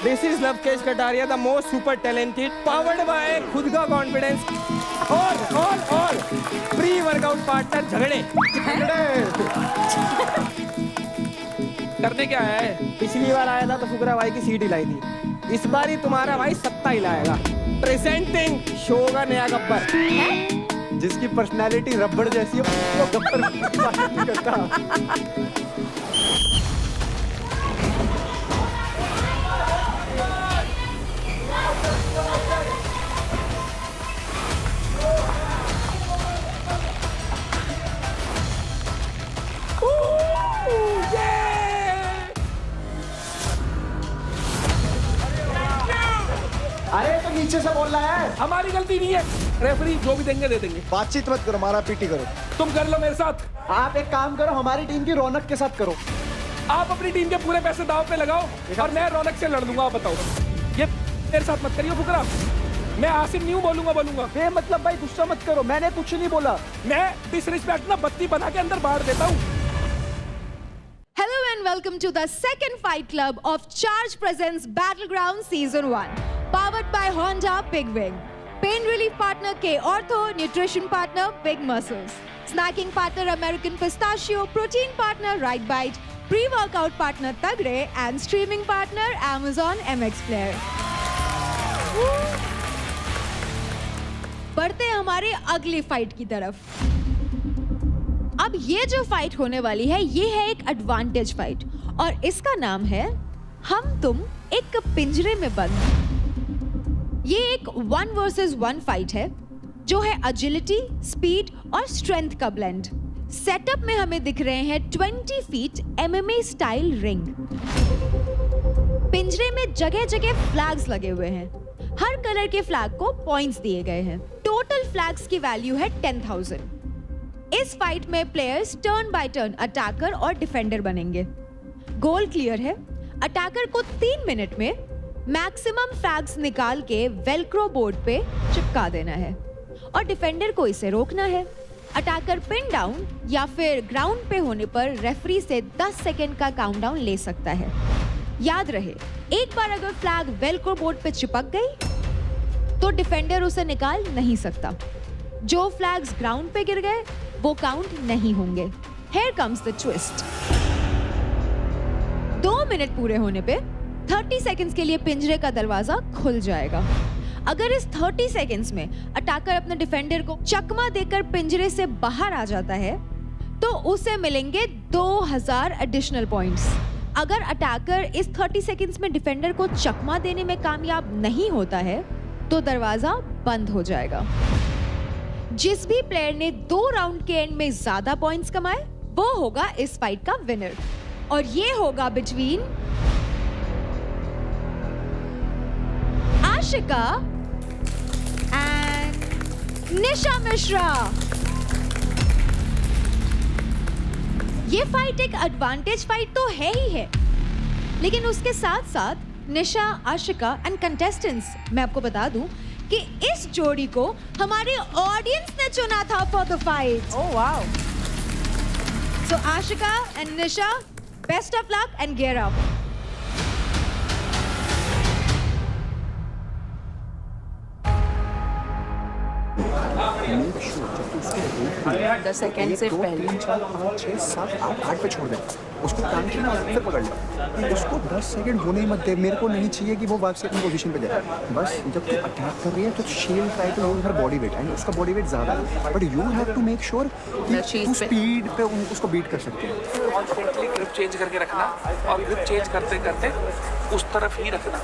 This is Lovekesh Kataria, the most super talented, powered by खुद का confidence और pre-workout partner झगड़े करने क्या है? पिछली बार आया था तो फुकरा भाई की सीट हिलाई थी, इस बार ही तुम्हारा भाई सत्ता हिलाएगा। प्रेजेंटिंग शो का नया गब्बर, जिसकी पर्सनैलिटी रबड़ जैसी है वो गब्बर नहीं करता। अरे तो नीचे से बोल रहा है। हमारी गलती नहीं है, रेफरी जो भी देंगे दे देंगे। बातचीत मत करो, मारा पीटी करो। तुम कर लो मेरे साथ। आप एक काम करो, हमारी टीम की रौनक के साथ करो। आप अपनी टीम के पूरे पैसे दांव पे लगाओ और मैं रौनक से लड़ लूंगा। आप बताओ, ये मेरे साथ मत करियो फुकरा। मैं आसिम नहीं बोलूंगा। मतलब भाई गुस्सा मत करो, मैंने कुछ नहीं बोला। मैं डिसरिस्पेक्ट ना बत्ती बना के अंदर बाढ़ देता हूँ। Hello and welcome to the second fight club of Charge Presents Battleground Season 1, powered by Honda Big Wing. Pain relief partner K Ortho, nutrition partner Big Muscles, snacking partner American Pistachio, protein partner Right Bite, pre-workout partner Tagre, and streaming partner Amazon MX Player. बढ़ते हैं हमारे अगली fight की तरफ। अब ये जो fight होने वाली है ये है एक एडवांटेज फाइट और इसका नाम है हम तुम एक पिंजरे में बंद। ये एक 1 वर्सेस 1 फाइट है जो है एजिलिटी, स्पीड और स्ट्रेंथ का ब्लेंड। सेटअप में हमें दिख रहे हैं 20 फीट MMA स्टाइल रिंग। पिंजरे में जगह जगह फ्लैग्स लगे हुए हैं, हर कलर के फ्लैग को पॉइंट्स दिए गए हैं। टोटल फ्लैग्स की वैल्यू है 10,000। इस फाइट में players turn by turn attacker और डिफेंडर बनेंगे। गोल क्लियर है, अटैकर को 3 मिनट में मैक्सिमम फ्लैग्स निकाल के वेलक्रो बोर्ड पे चिपका देना है और डिफेंडर को इसे रोकना है। अटैकर पिन डाउन या फिर ग्राउंड पे होने पर रेफरी से 10 सेकेंड का काउंटडाउन ले सकता है। याद रहे, एक बार अगर फ्लैग वेलक्रो बोर्ड पे चिपक गई तो डिफेंडर उसे निकाल नहीं सकता। जो फ्लैग्स ग्राउंड पे गिर गए वो काउंट नहीं होंगे। Here comes the twist. 2 minute पूरे होने पे 30 सेकंड्स के लिए पिंजरे का दरवाजा खुल जाएगा। अगर इस 30 सेकंड्स में अटैकर अपने डिफेंडर को चकमा देकर पिंजरे से बाहर आ जाता है तो उसे मिलेंगे 2000 एडिशनल पॉइंट्स। अगर अटैकर इस 30 सेकंड्स में डिफेंडर को चकमा देने में कामयाब नहीं होता है तो दरवाजा बंद हो जाएगा। जिस भी प्लेयर ने 2 राउंड के एंड में ज्यादा पॉइंट्स कमाए वो होगा इस फाइट का विनर और ये होगा बिटवीन आशिका एंड निशा मिश्रा। ये फाइट एक एडवांटेज फाइट तो है ही है, लेकिन उसके साथ साथ निशा, आशिका एंड कंटेस्टेंट्स, मैं आपको बता दूं कि इस जोड़ी को हमारे ऑडियंस ने चुना था for the fight. Oh wow. So Ashika and Nisha, best of luck and gear up. दस सेकेंड से पहले 3, 4, 5, 6, 7, 8 पे छोड़ दे उसको, काम की ना फिर पकड़ ले उसको। 10 सेकंड होने ही मत दे। मेरे को नहीं चाहिए कि वो वापस अपनी पोजीशन पे जाए। बस जब तू अटैक कर रही है तो she'll try to hold her body weight and उसका बॉडी वेट ज्यादा है, but you have to make sure कि तू स्पीड पे उसको बीट कर सकते हैं। कॉन्फिडेंटली ग्रिप चेंज करके रखना और ग्रिप चेंज करते करते उस तरफ ही रखना।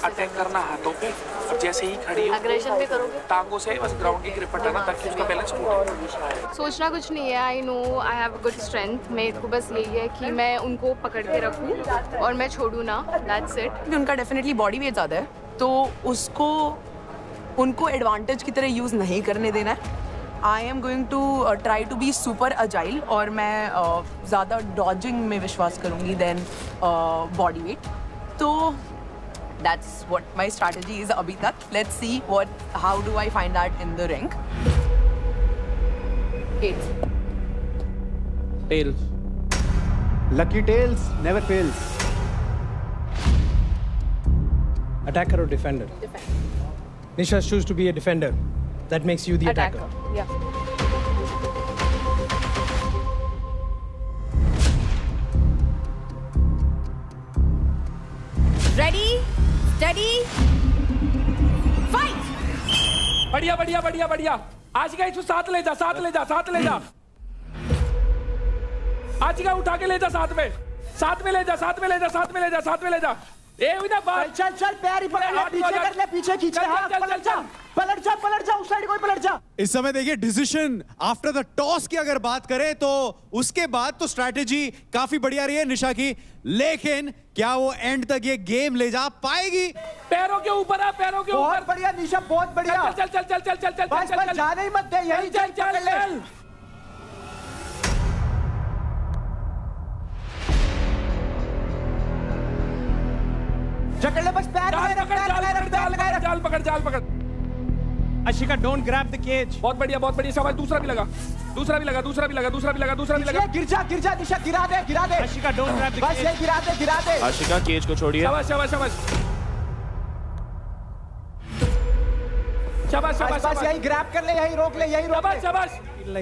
अटैक करना हाथों पे और जैसे ही खड़ी हो अग्रेशन भी करोगे, टांगों से बस ग्राउंड की ग्रिप हटाना ताकि उसका बैलेंस टूटे। सोचना कुछ नहीं है। I know I have good strength. मेरे को बस यही है कि मैं उनको पकड़ के रखूं और मैं छोड़ूं ना, दैट्स इट। उनका डेफिनेटली बॉडी वेट ज़्यादा है तो उसको उनको एडवांटेज की तरह यूज़ नहीं करने देना है। I am going to try to be super agile और मैं ज़्यादा डॉजिंग में विश्वास करूँगी देन बॉडी वेट। तो that's what my strategy is abhi tak. Let's see how do I find that in the ring. Tails. Lucky tails never fails. Attacker or defender? Defender. Nisha choose to be a defender. That makes you the attacker. Yeah. Ready, steady, fight! बढ़िया बढ़िया बढ़िया बढ़िया। आशिका इसको साथ ले जा, साथ ले जा, साथ ले जा। आशिका उठा के ले जा साथ में, साथ में ले जा, साथ में ले जा, साथ में ले जा, साथ में ले जा। ए विना बात। चल चल पैर ही पकड़ ले, पीछे कर ले, पीछे खींच ले, हाँ पलट जा, पलट जा, पलट जा, उस साइड कोई पलट जा। इस समय देखिए डिसीजन आफ्टर द टॉस की अगर बात करें तो उसके बाद तो स्ट्रैटेजी काफी बढ़िया रही है निशा की, लेकिन क्या वो एंड तक ये गेम ले जा पाएगी? पैरों के ऊपर आ, पैरों के ऊपर। बहुत बढ़िया निशा, बहुत बढ़िया। चल चल चल चल चल चल बस बस जाने ही मत दे, यही चल चल चल। जकड़ ले, बस पैर जाल लगाए रख, पकड़, पैर जाल लगाए रख, पकड़, पैर लगाए रख। जाल पकड़, जाल पकड़। Ashika, don't grab the cage. बहुत बढ़िया शाबाश। दूसरा भी लगा, दूसरा भी लगा, दूसरा भी लगा, दूसरा भी लगा, दूसरा भी लगा। गिर जा निशा, गिरा दे, गिरा दे। Ashika, don't grab the बस cage. ये गिरा दे, गिरा दे। आशिका केज को छोड़िए। शाबाश शाबाश शाबाश शाबाश शाबाश बस यही ग्रैब कर ले, यही रोक ले, यही रोक शाबाश ले, शाबाश।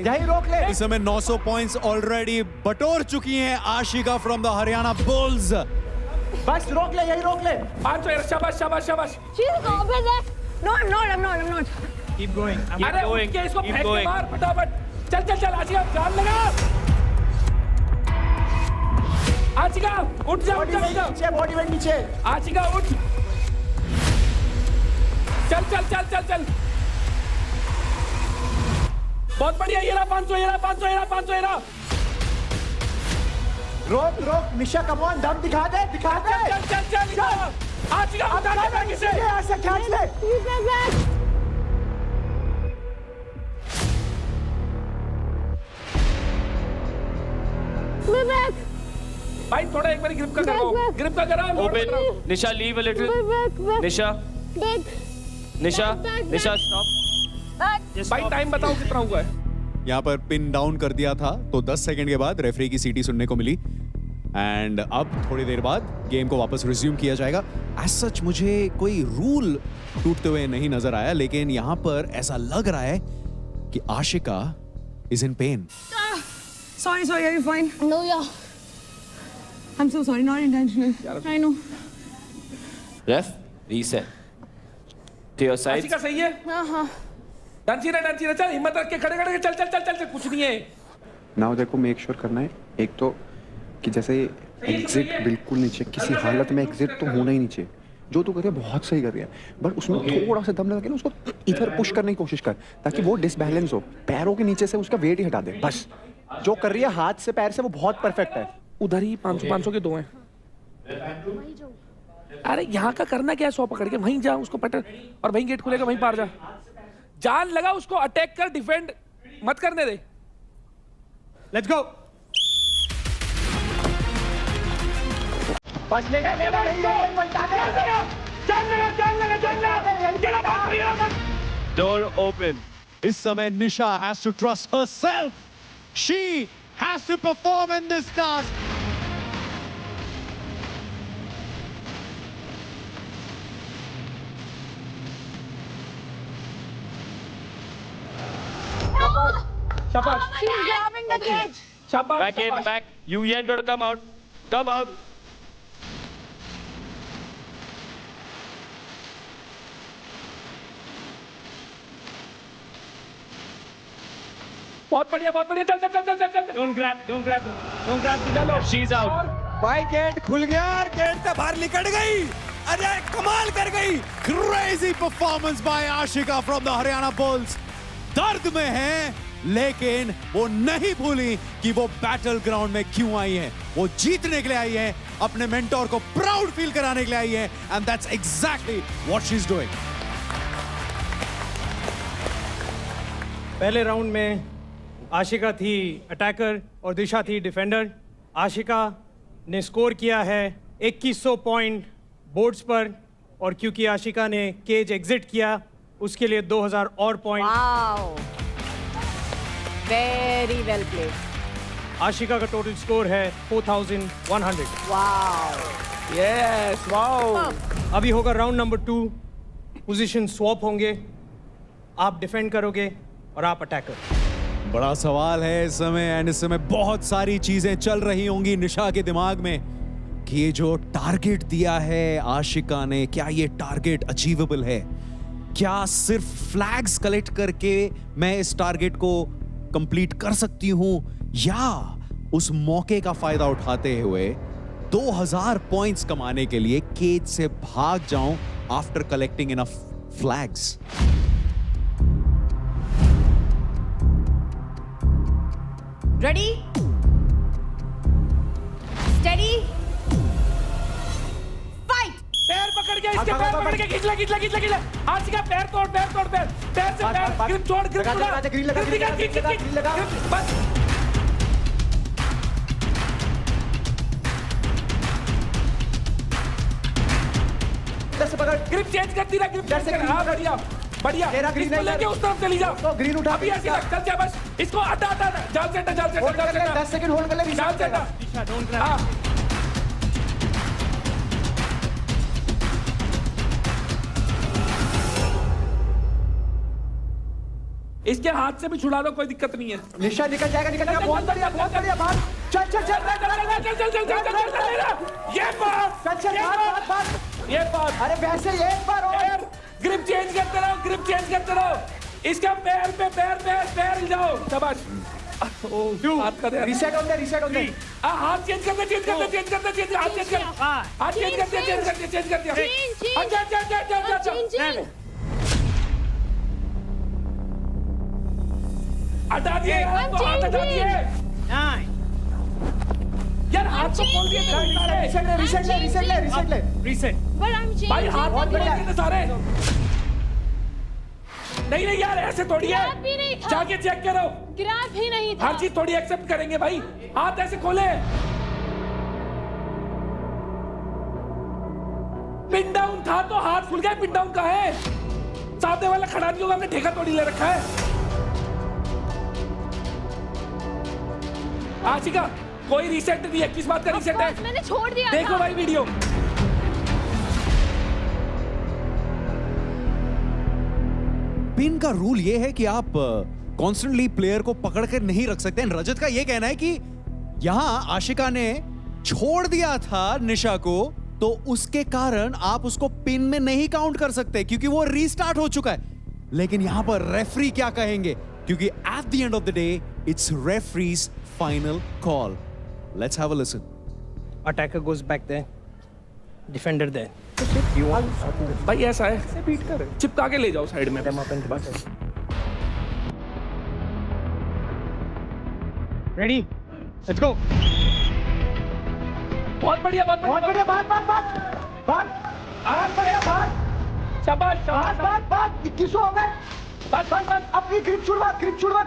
यही रोक ले। इस समय 900 पॉइंट्स ऑलरेडी बटोर चुकी हैं Ashika from the Haryana bulls. बस रोक ले, यही रोक ले। 500। शाबाश शाबाश शाबाश। No, I'm not. Keep going. अरे उठ के इसको फेंक के मार फटाफट। चल चल चल आशिका, जान लगा। आशिका उठ जा, उठ बॉडी जा, वेट उठ जा। नीचे, बॉडी वेट नीचे। आशिका उठ। चल चल चल चल चल। बहुत बढ़िया, ये रहा 500, ये रहा 500, ये रहा 500, ये रहा। रोक रोक निशा, कम ऑन, दम दिखा दे, दिखा दे। चल चल चल चल। आशिका उठा के फेंक इसे। ऐसे खींच ले। भाई थोड़ा एक बार ग्रिप का कराओ, ग्रिप का कराओ। Open Nisha, leave a little. Nisha Nisha Nisha stop. भाई टाइम बताओ कितना हुआ है। यहाँ पर पिन डाउन कर दिया था तो 10 सेकंड के बाद रेफरी की सीटी सुनने को मिली एंड अब थोड़ी देर बाद गेम को वापस रिज्यूम किया जाएगा। एज सच मुझे कोई रूल टूटते हुए नहीं नजर आया, लेकिन यहाँ पर ऐसा लग रहा है कि Ashika is in pen. Sorry, are you fine? No, yeah. I'm so sorry, not intentional. I know. Ref, reset. To your side. Ashika सही है? हाँ। डांसी रहा, चल हिम्मत रख के खड़े खड़े चल चल चल चल, कुछ नहीं है। नाउ देखो मेक श्योर करना है एक तो कि जैसे एग्जिट बिल्कुल नीचे, किसी हालत में एग्जिट तो होना ही नीचे। जो तू कर रही है बहुत सही कर रही है, बट उसमें थोड़ा सा दम लगा के ना उसको इधर पुश करने की कोशिश कर ताकि वो डिसबैलेंस हो, पैरों के नीचे से उसका वेट ही हटा दे। बस जो कर रही है हाथ से पैर से वो बहुत परफेक्ट है। उधर ही 500 के 2 हैं। अरे यहाँ का करना क्या है, 100 पकड़ के वहीं जा, उसको पटक और वहीं गेट खुलेगा, वहीं पार जा। जान लगा, उसको अटैक कर, डिफेंड मत करने दे। Let's go. बस ले Door open. इस समय निशा has to trust herself. She has to perform in this task. शाबाश She's grabbing the cage. शाबाश। Back in, back. You ain't gonna come out. Come out. बहुत बढ़िया चल चल चल चल चल चल। Don't grab. चलो She's out. भाई गेट खुल गया और गेट से बाहर निकल गई। अरे कमाल कर गई। Crazy performance by Ashika from the Haryana bulls. दर्द में है लेकिन वो नहीं भूली कि वो बैटल ग्राउंड में क्यों आई है। वो जीतने के लिए आई है, अपने मेंटोर को प्राउड फील कराने के लिए आई है, and that's exactly what she is doing. पहले राउंड में आशिका थी अटैकर और दिशा थी डिफेंडर। आशिका ने स्कोर किया है 2100 पॉइंट बोर्ड्स पर, और क्योंकि आशिका ने केज एग्जिट किया उसके लिए 2000 और point. Wow. Very well played. Ashika का टोटल स्कोर है 4100। Yes wow. अभी होगा राउंड नंबर 2। पोजीशन स्वैप होंगे, आप डिफेंड करोगे और आप अटैकर। बड़ा सवाल है इस समय, एंड इस समय बहुत सारी चीजें चल रही होंगी निशा के दिमाग में कि ये जो टारगेट दिया है आशिका ने, क्या ये टारगेट अचीवेबल है? क्या सिर्फ फ्लैग्स कलेक्ट करके मैं इस टारगेट को कंप्लीट कर सकती हूं, या उस मौके का फायदा उठाते हुए 2000 पॉइंट्स कमाने के लिए केज से भाग जाऊं after collecting enough flags? Ready? Steady? Fight! पैर पकड़ के, इसके पैर पकड़ के खींच ले। आशिका पैर तोड़ पैर से पैर, ग्रिप छोड़, ग्रिप छोड़ा, ग्रिल लगा, ग्रिल लगा। बस। इधर से पकड़। ग्रिप चेंज करती रहा, ग्रिप चेंज कर। हाँ बढ़िया। तेरा ग्रीन इसको लेके उस तरफ चली जाओ। तो ग्रीन उठा, अभी ऐसे लग, चल जा बस। इसको हटा, जाल से हटा। 10 सेकंड होल्ड कर ले। जाल से हटा। दिशा डोंट रन। हाँ। इसके हाथ से भी छुड़ा दो, कोई दिक्कत नहीं है। निशा निकल जाएगा। बहुत बढ़िया बात। चल। ये बात। अरे वैसे एक बार और। ग्रिप चेंज करते रहो। इसका पैर पे पैर जाओ, शाबाश। हाथ कर दे। रीसेट होता है। हाथ चेंज कर दे। हाथ चेंज कर दिया। हटा दिए, हाथ हटा दिए। 9 यार हाथ तो खोल दिए। रीसेट ले। रीसेट। भाई हाथ मत खोल दिए सारे। नहीं यार, ऐसे थोड़ी है। जाके चेक करो। ग्रैब ही नहीं था। हर चीज थोड़ी एक्सेप्ट करेंगे भाई। हाथ ऐसे खोले। पिन डाउन था तो हाथ खुल गए। पिन डाउन कहाँ है? सामने वाला खड़ा नहीं होगा, हमने ठेका थोड़ी ले रखा है। आशिका कोई रीसेट नहीं है। किस बात का रीसेट है? मैंने छोड़ दिया। देखो भाई वीडियो। पिन का रूल ये है कि आप कॉन्स्टेंटली प्लेयर को पकड़ कर नहीं रख सकते। रजत का ये कहना है कि यहां आशिका ने छोड़ दिया था निशा को, तो उसके कारण आप उसको पिन में नहीं काउंट कर सकते क्योंकि वो रीस्टार्ट हो चुका है। लेकिन यहां पर रेफरी क्या कहेंगे, क्योंकि at the end of the day it's referees final call. Let's have a listen. Attacker goes back there. Defender there. भाई ऐसा है, चिपका के ले जाओ साइड में। Ready? Let's go. बहुत बढ़िया। बात। शाबाश। 21 हो गए। बस। अपनी ग्रिप छुड़वा। ग्रिप छुड़वा।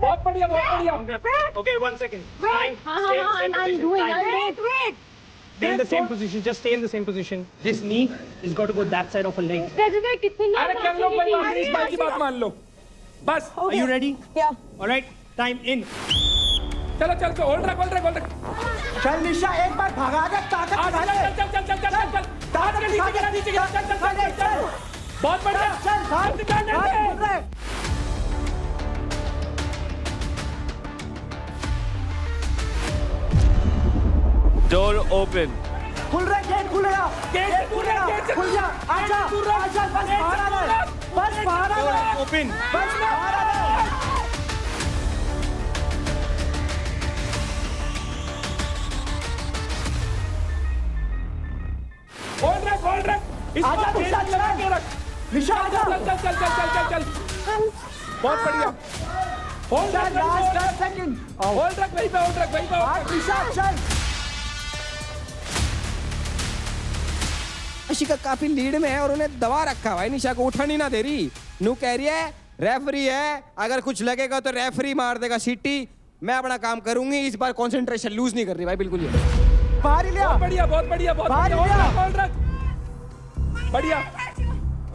बहुत बढ़िया। Okay, 1 second. I'm doing. Stay in the same position. Just stay in the same position. This knee has got to go that side of a leg. कितने अरे कर लो कोई बात नहीं, इस बात की बात मान लो बस। Are you ready? Yeah. All right. Time in. चलो होल्ड रख। चल निशा, एक बार भगा दे। ताकत दिखा दे। ताकत नीचे गिरा। चल। बहुत बढ़िया। चल। Door open. खुल रहा है, गेट खुल गया। खुल गया। आजा। बस बाहर आ रहा। Open. बस बाहर आ रहा। होल्ड रख। आजा निशा, लगा के रख। निशा आजा। चल। बहुत बढ़िया। होल्ड रख। Last second. होल्ड रख वहीं पे। आज निशा चल। आशिका काफी लीड में है और उन्हें दबा रखा भाई। निशा को उठा नहीं ना दे रही। नू कह रही है रेफरी है, अगर कुछ लगेगा तो रेफरी मार देगा सीटी। मैं अपना काम करूंगी, इस बार कंसंट्रेशन लूज नहीं कर रही भाई बिल्कुल ही। बाहर ही लिया, बहुत बढ़िया बहुत बढ़िया बहुत बाहर बढ़िया। लिया। होल्ड रख बढ़िया।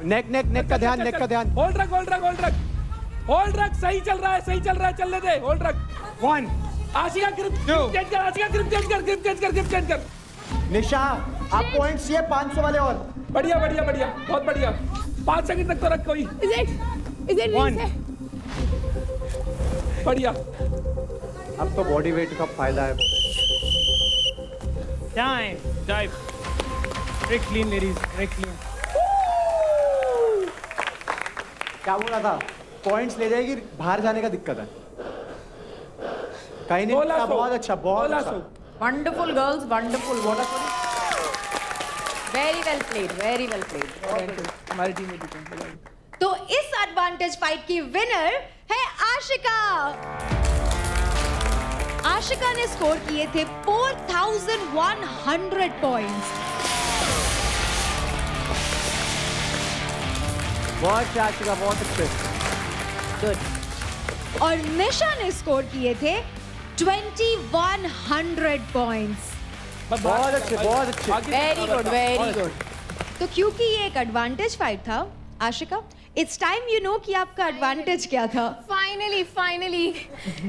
नेक का ध्यान, नेक का ध्यान। होल्ड रख होल्ड रख होल्ड रख होल्ड रख। सही चल रहा है सही चल रहा है, चलने दे। होल्ड रख। 1 आशिका ग्रिप चेंज कर, आशिका ग्रिप चेंज कर, ग्रिप चेंज कर, ग्रिप चेंज कर। निशा आप पॉइंट्स ये 500 वाले और। बढ़िया बढ़िया बढ़िया बहुत बढ़िया। 5 सेकंड तक तो रख कोई। Is it 1 बढ़िया। अब तो बॉडी वेट का फायदा है। Time very clean ladies, very clean. क्या बोला था? पॉइंट्स ले जाएगी, बाहर जाने का दिक्कत है। कहीं नहीं, बोला सो। बहुत अच्छा, बहुत बोला अच्छा। सो। Wonderful girls, wonderful. What a very well played, very well played. हमारी टीम में भी तो इस एडवांटेज फाइट की विनर है आशिका। आशिका ने स्कोर किए थे 4100 पॉइंट्स। बहुत अच्छा आशिका, बहुत अच्छे। गुड। और निशा ने स्कोर किए थे 2100 पॉइंट्स। बहुत अच्छे, बहुत अच्छे। Very good, very good. तो क्योंकि ये एक एडवांटेज फाइट था, Ashika, it's time you know कि आपका एडवांटेज क्या था। फाइनली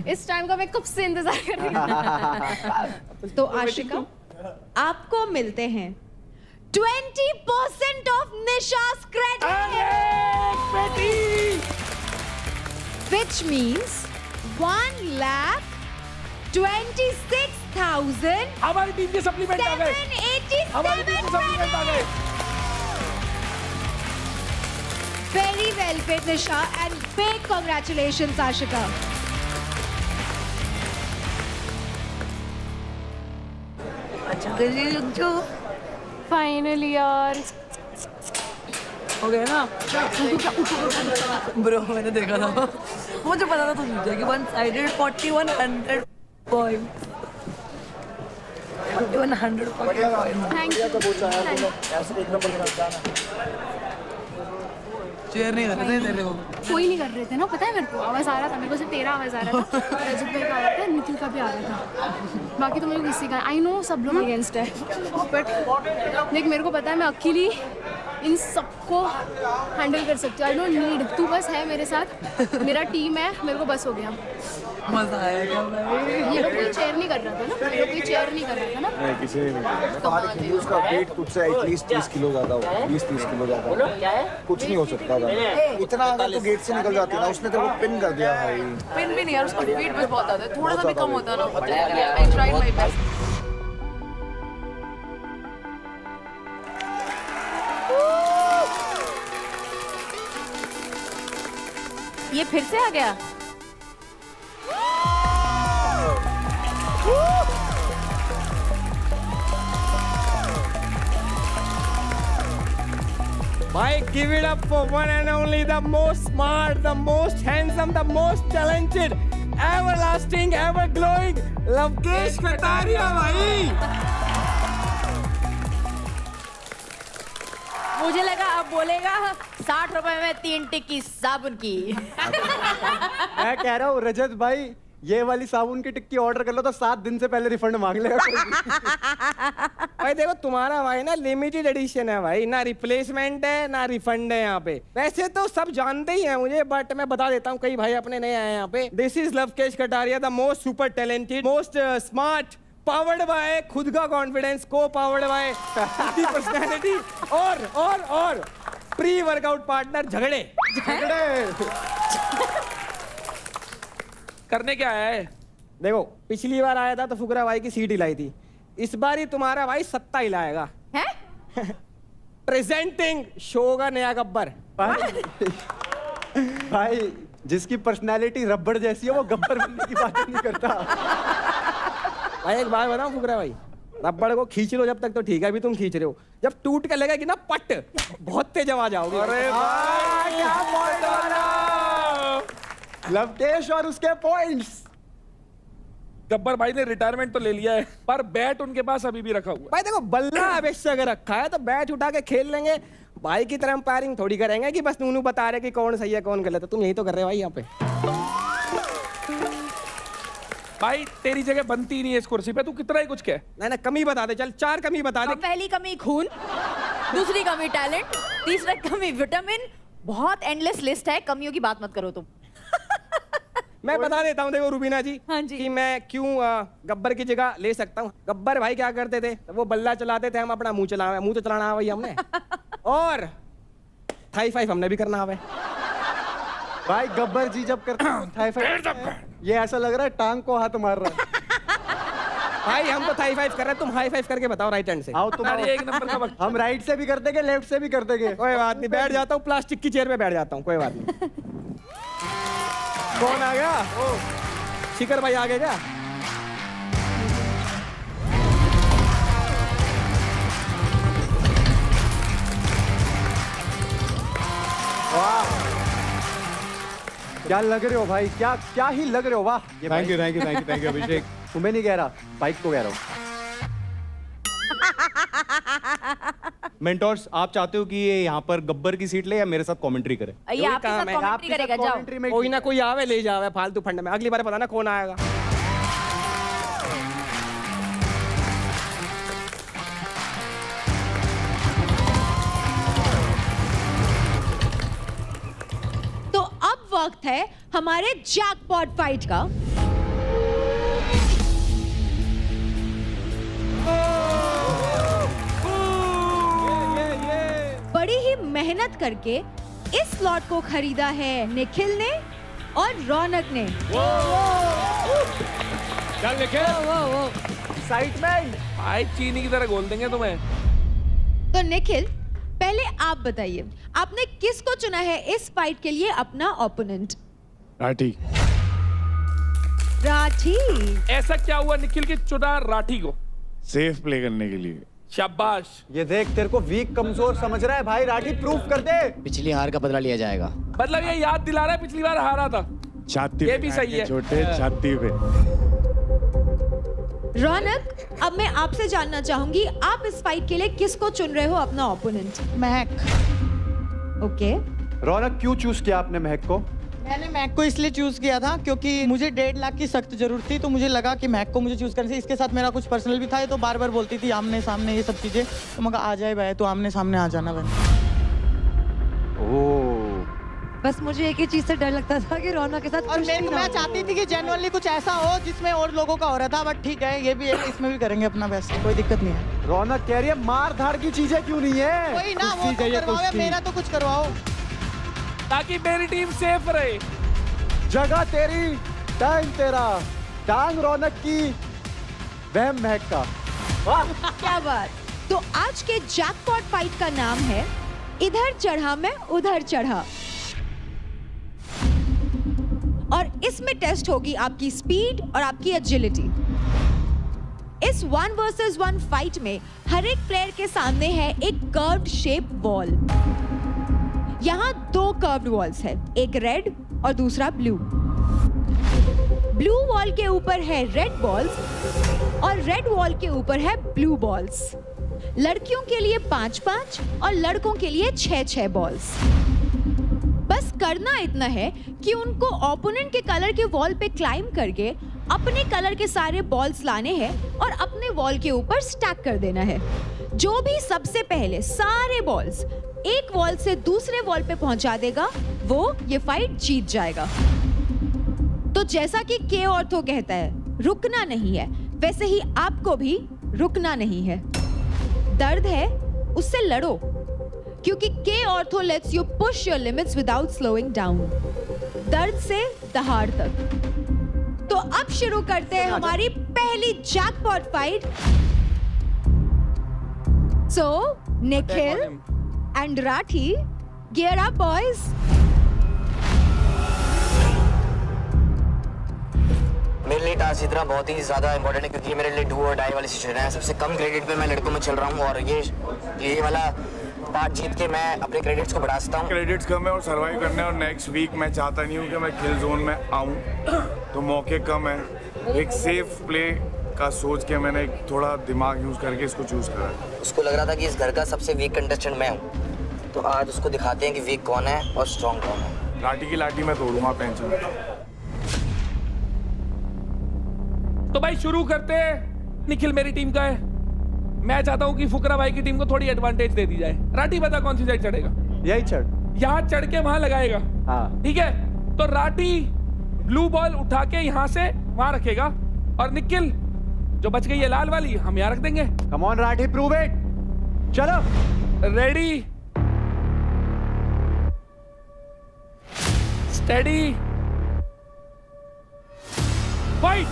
इस टाइम का मैं कब से इंतजार कर रही हूँ। तो आशिका, आपको मिलते हैं 20% ऑफ निशा's credit, which means 1,26,787 हमारी टीम के सप्लीमेंट आ गए। हमारी टीम के सप्लीमेंट आ गए। Very well played, Nisha, and big congratulations, Ashika. Finally यार हो गया ना? ब्रो मैंने देखा था, मुझे पता था तू जीतेगी। 1-sided 4100 point. 4100 point. Thank you. Share नहीं कर रहे थे तेरे को। कोई नहीं कर रहे थे ना, पता है मेरे को आवाज आ रहा था, मेरे को सिर्फ तेरा आवाज आ रहा था, रजत भाई का आ रहा था, निखिल का भी आ रहा था, बाकी तो मेरे को किसी का। आई नो सब लोग अगेंस्ट है, बट देख मेरे को पता है मैं अकेली इन सबको हैंडल कर सकती हूँ। आई डोंट नीड, तू बस है मेरे साथ, मेरा टीम है, मेरे को बस हो गया। मजा आएगा भाई। ये लोग कोई चेयर नहीं कर रहा था ना, ये लोग कोई चेयर नहीं कर रहा था ना। किसी ने नहीं। उसका वेट तुझसे एटलीस्ट 30 किलो ज्यादा हो, 20-30 किलो ज्यादा। कुछ नहीं हो सकता था। इतना अगर तू गेट से निकल जाती ना, उसने तेरे को पिन कर दिया भाई। पिन भी नहीं यार, उसका वेट बस बहुत ज्यादा है, थोड़ा सा भी कम होता ना। I tried my best. ये फिर से आ गया। भाई give it up for one and only the most smart, the most handsome, the most talented, everlasting, ever glowing Lavkesh Kataria भाई। मुझे लगा अब बोलेगा 60 रुपए में 3 टिक्की साबुन की। मैं कह रहा हूँ रजत भाई, ये वाली साबुन की टिक्की ऑर्डर कर लो तो 7 दिन से पहले रिफंड मांग लेगा। भाई देखो तुम्हारा भाई ना लिमिटेड एडिशन है भाई, ना रिप्लेसमेंट है ना रिफंड है यहाँ पे। वैसे तो सब जानते ही हैं मुझे, बट मैं बता देता हूँ, कई भाई अपने नए आए यहाँ पे। This is Lavkesh Kataria, the most super talented, most smart, powered by खुद का कॉन्फिडेंस, को पावर्ड बाय पर्सनैलिटी, और प्री वर्कआउट पार्टनर झगड़े। करने क्या है? देखो पिछली बार आया था तो फुकरा भाई की सीट हिलाई थी, इस बार ही तुम्हारा भाई सत्ता हिलाएगा। प्रेजेंटिंग शो का नया गब्बर। भाई जिसकी पर्सनालिटी रबड़ जैसी है वो गब्बर बनने की बात नहीं करता। भाई एक बात बताऊं फुकरा भाई, रबड़ को खींच लो जब तक तो ठीक है, अभी तुम खींच रहे हो, जब टूट के लगेगी ना पट, बहुत तेज आवाज आओगी। अरे लवकेश और उसके पॉइंट्स। गब्बर भाई ने रिटायरमेंट तो ले लिया है, पर बैट उनके पास अभी भी रखा हुआ है। भाई देखो बल्ला अवश्य अगर रखा है तो बैट उठा के खेल लेंगे। भाई की तरह अंपायरिंग थोड़ी करेंगे कि बस नूनू बता रहे कि कौन सही है कौन गलत है। तुम यही तो कर रहे हो भाई यहाँ पे। भाई तेरी जगह बनती नहीं है इस कुर्सी पे, तू कितना ही कुछ कह। नहीं कमी बता दे, चल 4 कमी बता दे। पहली कमी खून, दूसरी कमी टैलेंट, तीसरा कमी विटामिन। बहुत एंडलेस लिस्ट है, कमियों की बात मत करो तुम। मैं बता देता हूँ, देखो रुबीना जी, हाँ जी। कि मैं क्यों गब्बर की जगह ले सकता हूँ। गब्बर भाई क्या करते थे, वो बल्ला चलाते थे, हम अपना मुंह तो चलाना भाई हमने। और थाई फाइव हमने भी करना है भाई गब्बर जी जब करते हैं थाई फाइव, ये ऐसा लग रहा है टांग को हाथ मार रहा है। भाई हम तो थाई फाइव कर रहे हैं, तुम हाई फाइव करके बताओ राइट हैंड से। आओ तुम आओ। एक नंबर का वक्त। हम राइट से भी कर देंगे, लेफ्ट से भी कर देंगे। कोई बात नहीं, बैठ जाता हूँ प्लास्टिक की चेयर पे बैठ जाता हूँ, कोई बात नहीं। कौन आ गया? शिखर भाई आ गए क्या? वाह क्या लग रहे हो भाई, क्या क्या ही लग रहे हो। वाह थैंक यू अभिषेक। तुम्हें नहीं कह रहा, बाइक को कह रहा हूँ। मेंटोर्स, आप चाहते हो कि ये यहाँ पर गब्बर की सीट ले या मेरे साथ कमेंट्री करे? ये आपके साथ कमेंट्री करेगा, जाओ। कोई ना कोई आवे ले जावे फालतू फंड में, अगली बार पता ना कौन आएगा। तो अब वक्त है हमारे जैकपॉट फाइट का। बड़ी ही मेहनत करके इस स्लॉट को खरीदा है निखिल ने और रौनक ने। चल निखिल, साइड में भाई चीनी की तरह घोल देंगे तुम्हें। तो निखिल, पहले आप बताइए, आपने किसको चुना है इस फाइट के लिए अपना ओपोनेंट? राठी। राठी? ऐसा क्या हुआ निखिल के चुना राठी को? सेफ प्ले करने के लिए। शाबाश। ये देख, तेरे को वीक कमजोर समझ रहा है भाई, राठी प्रूफ कर दे। पिछली हार का बदला लिया जाएगा। मतलब ये याद दिला रहा है पिछली बार हारा था। छाती ये पे भी सही है। छोटे छाती पे। रौनक, अब मैं आपसे जानना चाहूंगी, आप इस फाइट के लिए किसको चुन रहे हो अपना ओपोनेंट? महक। ओके। रौनक, क्यों चूज किया आपने महक को? मैंने महक को इसलिए चूज किया था क्योंकि मुझे 1.5 लाख की सख्त जरूरत थी, तो मुझे लगा कि महक को मुझे चूज करने से, इसके साथ मेरा कुछ पर्सनल भी था, ये तो बार बार बोलती थी आमने सामने ये सब चीजें, तो मैं कहा आ जाए भाई, तो आमने सामने आ जाना भाई। बस मुझे एक ही चीज से डर लगता था कि रौनक के साथ और मैं चाहती थी कि जेन्युइनली कुछ ऐसा हो जिसमें और लोगों का हो रहा था, बट ठीक है, ये भी है, इसमें भी करेंगे अपना बेस्ट, कोई दिक्कत नहीं है। रौनक कह रही है मार धाड़ की चीजें क्यों नहीं है? कोई ना, वो तो करवाओ, मेरा तो कुछ करवाओ, ताकि मेरी टीम सेफ रहे। जगह तेरी, टाइम तेरा, टांग रौनक की, वहम महक का। क्या बात। तो आज के जैकपॉट फाइट का नाम है इधर चढ़ा मैं उधर चढ़ा, और इसमें टेस्ट होगी आपकी स्पीड और आपकी एजिलिटी। इस 1 वर्सेस 1 फाइट में हर एक प्लेयर के सामने है एक कर्व्ड शेप वॉल। यहाँ 2 कर्व्ड वॉल्स है, एक रेड और दूसरा ब्लू। ब्लू वॉल के ऊपर है रेड बॉल्स और रेड वॉल के ऊपर है ब्लू बॉल्स। लड़कियों के लिए 5-5 और लड़कों के लिए 6-6 बॉल्स। बस करना इतना है कि उनको ओपोनेंट के कलर के वॉल पे क्लाइंब करके अपने कलर के सारे बॉल्स लाने हैं और अपने वॉल के ऊपर स्टैक कर देना है। जो भी सबसे पहले सारे बॉल्स एक वॉल से दूसरे वॉल पे पहुंचा देगा, वो ये फाइट जीत जाएगा। तो जैसा कि के ऑर्थो कहता है, रुकना नहीं है, वैसे ही आपको भी रुकना नहीं है। दर्द है, उससे लड़ो, क्योंकि के ortho let's you push your limits without slowing down. दर्द से दहाड़ तक। तो अब शुरू करते हैं हमारी पहली jackpot fight. So Nikhil and Rathi, gear up boys. मेरे लिए टास्क इतना बहुत ही ज्यादा इंपॉर्टेंट है क्योंकि मेरे लिए डू और डाई वाली सिचुएशन है। सबसे कम क्रेडिट पे मैं लड़कों में चल रहा हूँ और ये वाला पार्ट जीत के मैं अपने क्रेडिट्स को बढ़ा सकता हूँ। क्रेडिट्स कम है और सर्वाइव करना है, और नेक्स्ट वीक मैं चाहता नहीं हूँ कि मैं किल जोन में आऊँ, तो मौके कम है। एक सेफ प्ले का सोच के मैंने थोड़ा दिमाग यूज करके इसको चूज करा। उसको लग रहा था कि इस घर का सबसे वीक कंटेस्टेंट मैं हूँ, तो आज उसको दिखाते हैं कि वीक कौन है और स्ट्रॉन्ग कौन है। लाठी की लाठी मैं तोड़ूंगा, टेंशन। तो भाई शुरू करते हैं। निखिल मेरी टीम का है, मैं चाहता हूं कि फुकरा भाई की टीम को थोड़ी एडवांटेज दे दी जाए। राठी बता कौन सी साइड चढ़ेगा? यही चढ़, यहाँ चढ़ के वहां लगाएगा। हाँ ठीक है, तो राठी ब्लू बॉल उठा के यहाँ से वहां रखेगा और निखिल जो बच गई है लाल वाली हम यहाँ रख देंगे। Come on Rathi, prove it. चलो रेडी, स्टेडी, फाइट।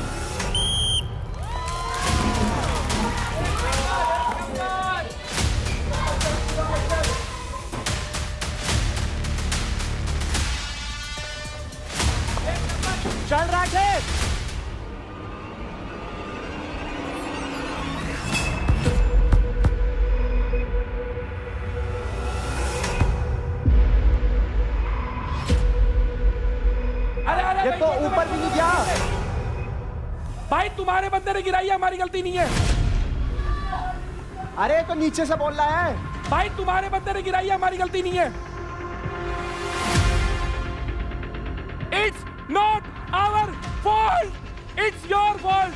चल राठी। ये तो ऊपर भी नहीं गया भाई, तुम्हारे बंदे ने गिराई है, हमारी गलती नहीं है। अरे तो नीचे से बोल रहा है भाई, तुम्हारे बंदे ने गिराई है, हमारी गलती नहीं है। It's not our fault, it's your fault.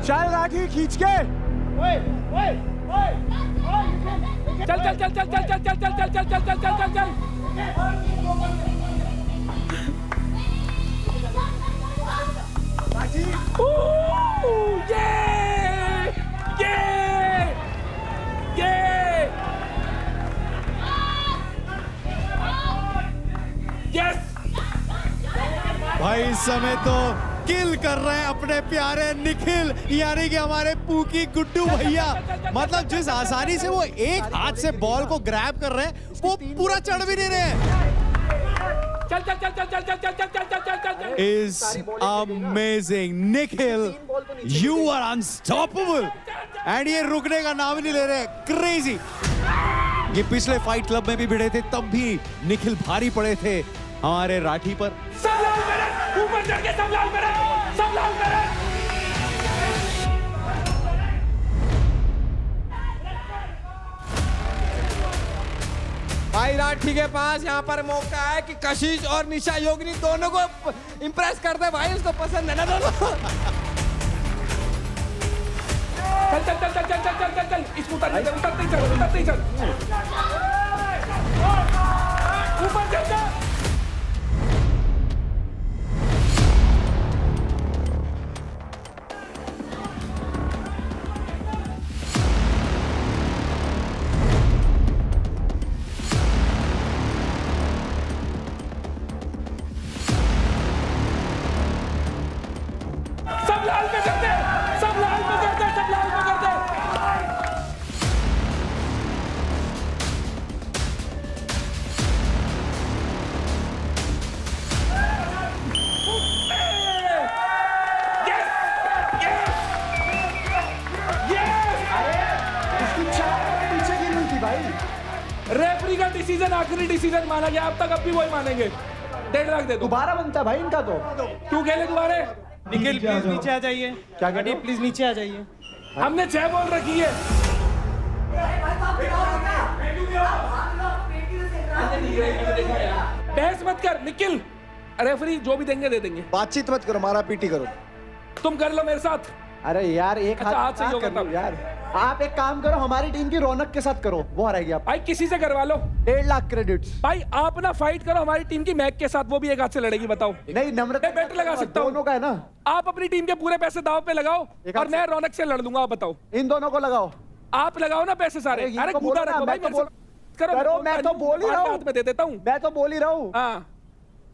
चल राठी खींच के। चल चल चल चल चल चल चल चल चल चल चल चल चल चल। भाई इस समय तो किल कर रहे हैं अपने प्यारे निखिल, यानी कि हमारे पूकी गुड्डू भैया। मतलब जिस आसानी से वो एक हाथ से बॉल को ग्रैब कर रहे हैं, वो पूरा चढ़ भी नहीं रहे हैं। चल चल चल चल चल चल चल चल चल चल चल चल। Is amazing, Nikhil, you are unstoppable, and ये रुकने का नाम नहीं ले रहे, क्रेजी। ये पिछले फाइट क्लब में भी भिड़े थे, तब भी निखिल भारी पड़े थे हमारे राठी पर। सब लाल मेरे ऊपर चढ़ के, सब लाल मेरे, सब लाल मेरे। भाई राठी के पास यहाँ पर मौका है कि कशिश और निशा योगिनी दोनों को इम्प्रेस कर दे। भाई उसको पसंद है ना दोनों। चल चल चल चल चल चल चल चल चल, इसको उतरते ही चल, उतरते ही चल, ऊपर चल चल। सब लाल में करते, सब लाल में करते, सब लाल में करते। रेफरी का डिसीजन आखिरी डिसीजन माना गया, अब तक अब भी वही मानेंगे। 1.5 लाख दे दो। दोबारा बनता है भाई इनका तो। क्यों खेले दोबारा? निखिल प्लीज नीचे आ जाइए। क्या गडी प्लीज नीचे आ जाइए। हमने 6 बॉल रखी है। बहस मत कर निखिल, रेफरी जो भी देंगे दे देंगे। बातचीत मत करो, मारा पीटी करो। तुम कर लो मेरे साथ। अरे यार एक अच्छा, हाथ से ही हाथ होगा कर लो तब। यार। आप एक काम करो, हमारी टीम की रौनक के साथ करो, वो हराएगी आप। भाई किसी से करवा लो। 1.5 लाख क्रेडिट्स। भाई आप ना फाइट करो हमारी टीम की मैक के साथ, वो भी एक हाथ से लड़ेगी। बताओ। नहीं नम्रता मैं बेट लगा सकता हूँ। दोनों का है ना। आप अपनी टीम के पूरे पैसे दाव पे लगाओ और मैं रौनक से लड़ लूंगा। आप बताओ। इन दोनों को लगाओ। आप लगाओ ना पैसे सारे। अरे अरे कूदा रखो भाई, मेरे से करो, मैं तो बोल ही रहा हूँ। हाथ में दे देता हूँ। मैं तो बोल ही रहा हूँ। हाँ,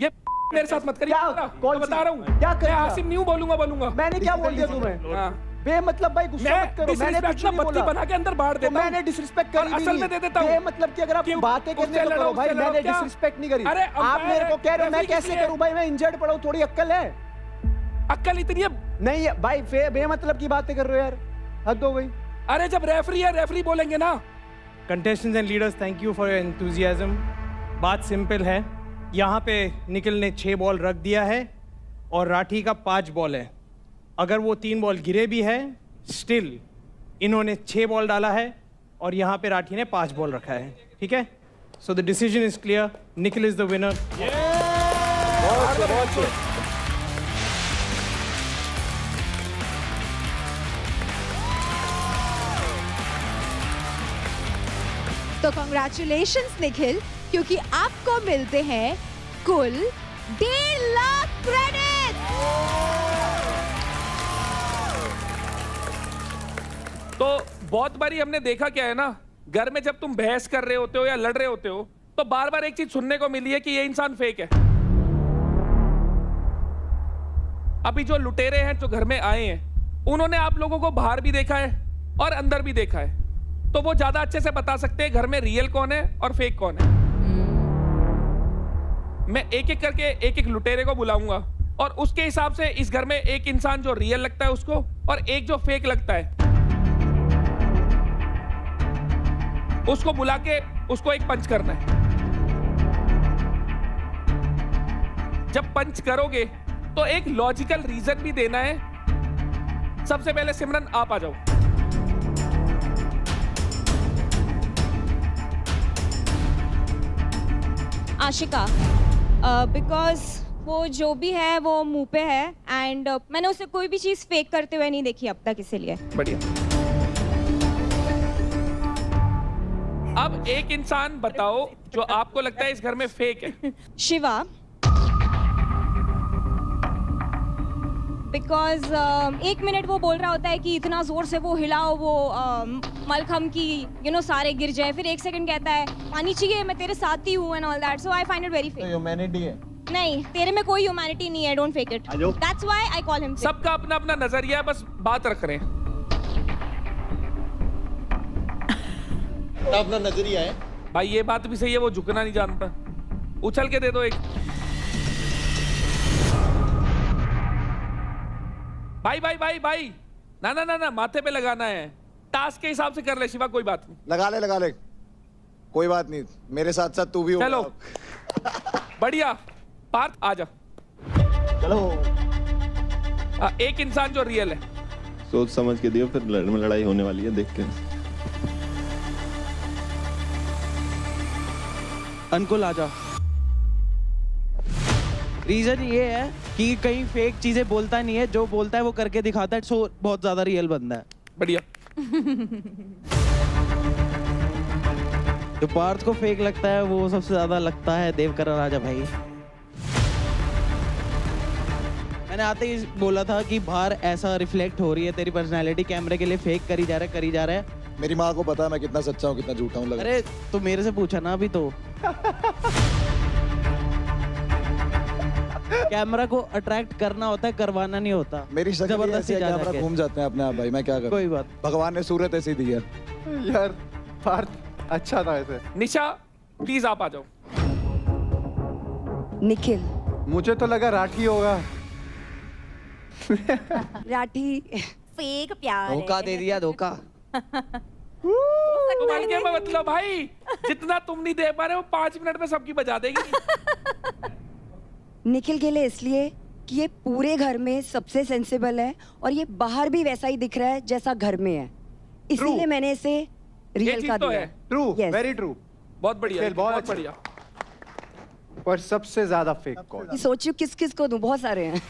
ये मेरे साथ मत करिए। कौन बता रहा हूँ। क्या मैं आसिम नहीं हूँ, बोलूंगा। मैंने क्या बोल दिया तुम्हें? हाँ। बेमतलब भाई गुस्सा मत करो। मैंने कुछ नहीं बत्ती बोला। बना के अंदर बाढ़ देता हूं। मैंने डिसरिस्पेक्ट करी और असल में दे देता हूं। बेमतलब की अगर आप बातें करने को करो भाई, मैंने डिसरिस्पेक्ट नहीं करी। अरे आप मेरे को कह रहे हो, मैं कैसे करूं भाई? मैं इंजर्ड पड़ा हूं, थोड़ी अक्ल है? अक्ल इतनी है नहीं है भाई, बेमतलब की बातें कर रहे हो यार, हद हो गई। अरे जब रेफरी है, रेफरी बोलेंगे ना। Contestants and leaders, thank you for your enthusiasm. बात सिंपल है, यहाँ पे निखिल ने 6 बॉल रख दिया है। और राठी का 5 बॉल है। अगर वो 3 बॉल गिरे भी है, स्टिल इन्होंने 6 बॉल डाला है और यहाँ पे राठी ने 5 बॉल रखा है। ठीक है, so the decision is clear, Nikhil is the winner. तो कॉन्ग्रेचुलेशंस निखिल, क्योंकि आपको मिलते हैं कुल 1.5 लाख क्रेडिट। तो बहुत बारी हमने देखा क्या है ना, घर में जब तुम बहस कर रहे होते हो या लड़ रहे होते हो तो बार बार एक चीज सुनने को मिली है कि ये इंसान फेक है। अभी जो लुटेरे हैं जो घर में आए हैं उन्होंने आप लोगों को बाहर भी देखा है और अंदर भी देखा है, तो वो ज्यादा अच्छे से बता सकते हैं घर में रियल कौन है और फेक कौन है। मैं एक एक करके एक एक लुटेरे को बुलाऊंगा और उसके हिसाब से इस घर में एक इंसान जो रियल लगता है उसको और एक जो फेक लगता है उसको बुला के उसको एक पंच करना है। जब पंच करोगे तो एक लॉजिकल रीजन भी देना है। सबसे पहले सिमरन आप आ जाओ। आशिका, बिकॉज वो जो भी है वो मुंह पे है एंड मैंने उसे कोई भी चीज फेक करते हुए नहीं देखी अब तक, इसीलिए। बढ़िया। अब एक इंसान बताओ जो आपको लगता है इस घर में फेक है। शिवा, बिकॉज 1 मिनट वो बोल रहा होता है कि इतना जोर से वो हिलाओ वो मलखम की सारे गिर जाए, फिर 1 सेकंड कहता है पानी चाहिए, मैं तेरे साथ ही हूँ and all that, so I find it very fake. Humanity है। नहीं, तेरे में कोई ह्यूमैनिटी नहीं है, don't fake it, that's why I call him. सबका अपना अपना नजरिया है, बस बात रख रहे हैं। अपना नजरिया है भाई, ये बात भी सही है, वो झुकना नहीं जानता। उछल के दे दो एक। भाई भाई भाई भाई, ना ना ना ना, माथे पे लगाना है, टास्क के हिसाब से कर ले शिवा, कोई बात नहीं। लगा ले, कोई बात नहीं, मेरे साथ साथ तू भी हो। चलो बढ़िया, पार्थ आ जा। चलो। एक इंसान जो रियल है। सोच समझ के दियो, फिर लड़ाई होने वाली है, देख के। अनुकुल आ जा। रीजन ये है कि कहीं फेक चीजें बोलता नहीं है, जो बोलता है वो करके दिखाता है, सो बहुत ज्यादा रियल बंदा है। बढ़िया। जो पार्थ को फेक लगता है वो सबसे ज्यादा लगता है देवकरण राजा भाई। मैंने आते ही बोला था कि बाहर ऐसा रिफ्लेक्ट हो रही है तेरी पर्सनैलिटी, कैमरे के लिए फेक करी जा रहा है। मेरी माँ को पता है मैं कितना सच्चा हूँ कितना झूठा हूँ। अरे तो मेरे से पूछा ना अभी तो। कैमरा को अट्रैक्ट करना होता है, करवाना नहीं होता। मेरी जबरदस्ती कैमरा घूम जाते हैं अपने आप भाई, मैं क्या करूं। कोई बात, भगवान ने सूरत ऐसी दी है यार। पार्थ अच्छा था ऐसे। निशा प्लीज आप आ जाओ। निखिल, मुझे तो लगा राठी होगा। राठी फेक प्यार धोखा दे दिया, धोखा। के मतलब भाई, जितना तुम नहीं दे पा रहे हो 5 मिनट में सबकी बजा देगी। निखिल के लिए इसलिए कि ये पूरे घर में सबसे सेंसिबल है और ये बाहर भी वैसा ही दिख रहा है जैसा घर में है, इसीलिए मैंने इसे रियल का दिया। True, very true. बहुत बढ़िया, बहुत बढ़िया। पर सबसे ज्यादा फेक कौन? सोचियो किस किस को दूं, बहुत सारे हैं।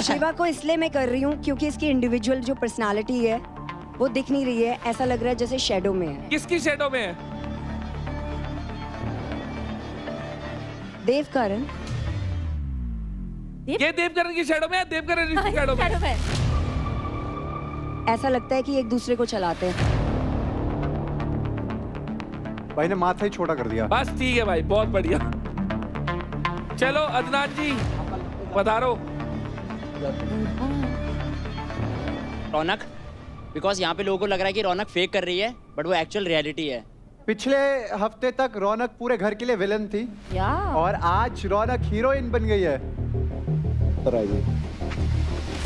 शिवा को इसलिए मैं कर रही हूँ क्योंकि इसकी इंडिविजुअल जो पर्सनालिटी है वो दिख नहीं रही है, ऐसा लग रहा है जैसे शैडो में है। किसकी शैडो में है? देवकरण। ये देवकरण की शैडो में है, देवकरण की शैडो में है। ऐसा लगता है कि एक दूसरे को चलाते हैं। भाई ने माथा ही छोटा कर दिया। बस ठीक है भाई, बहुत बढ़िया। चलो अदनान जी पधारो। रौनक, बिकॉज यहाँ पे लोगों को लग रहा है कि रौनक फेक कर रही है, बट वो एक्चुअल रियलिटी है। पिछले हफ्ते तक रौनक पूरे घर के लिए विलन थी और आज रौनक हीरोइन बन गई है।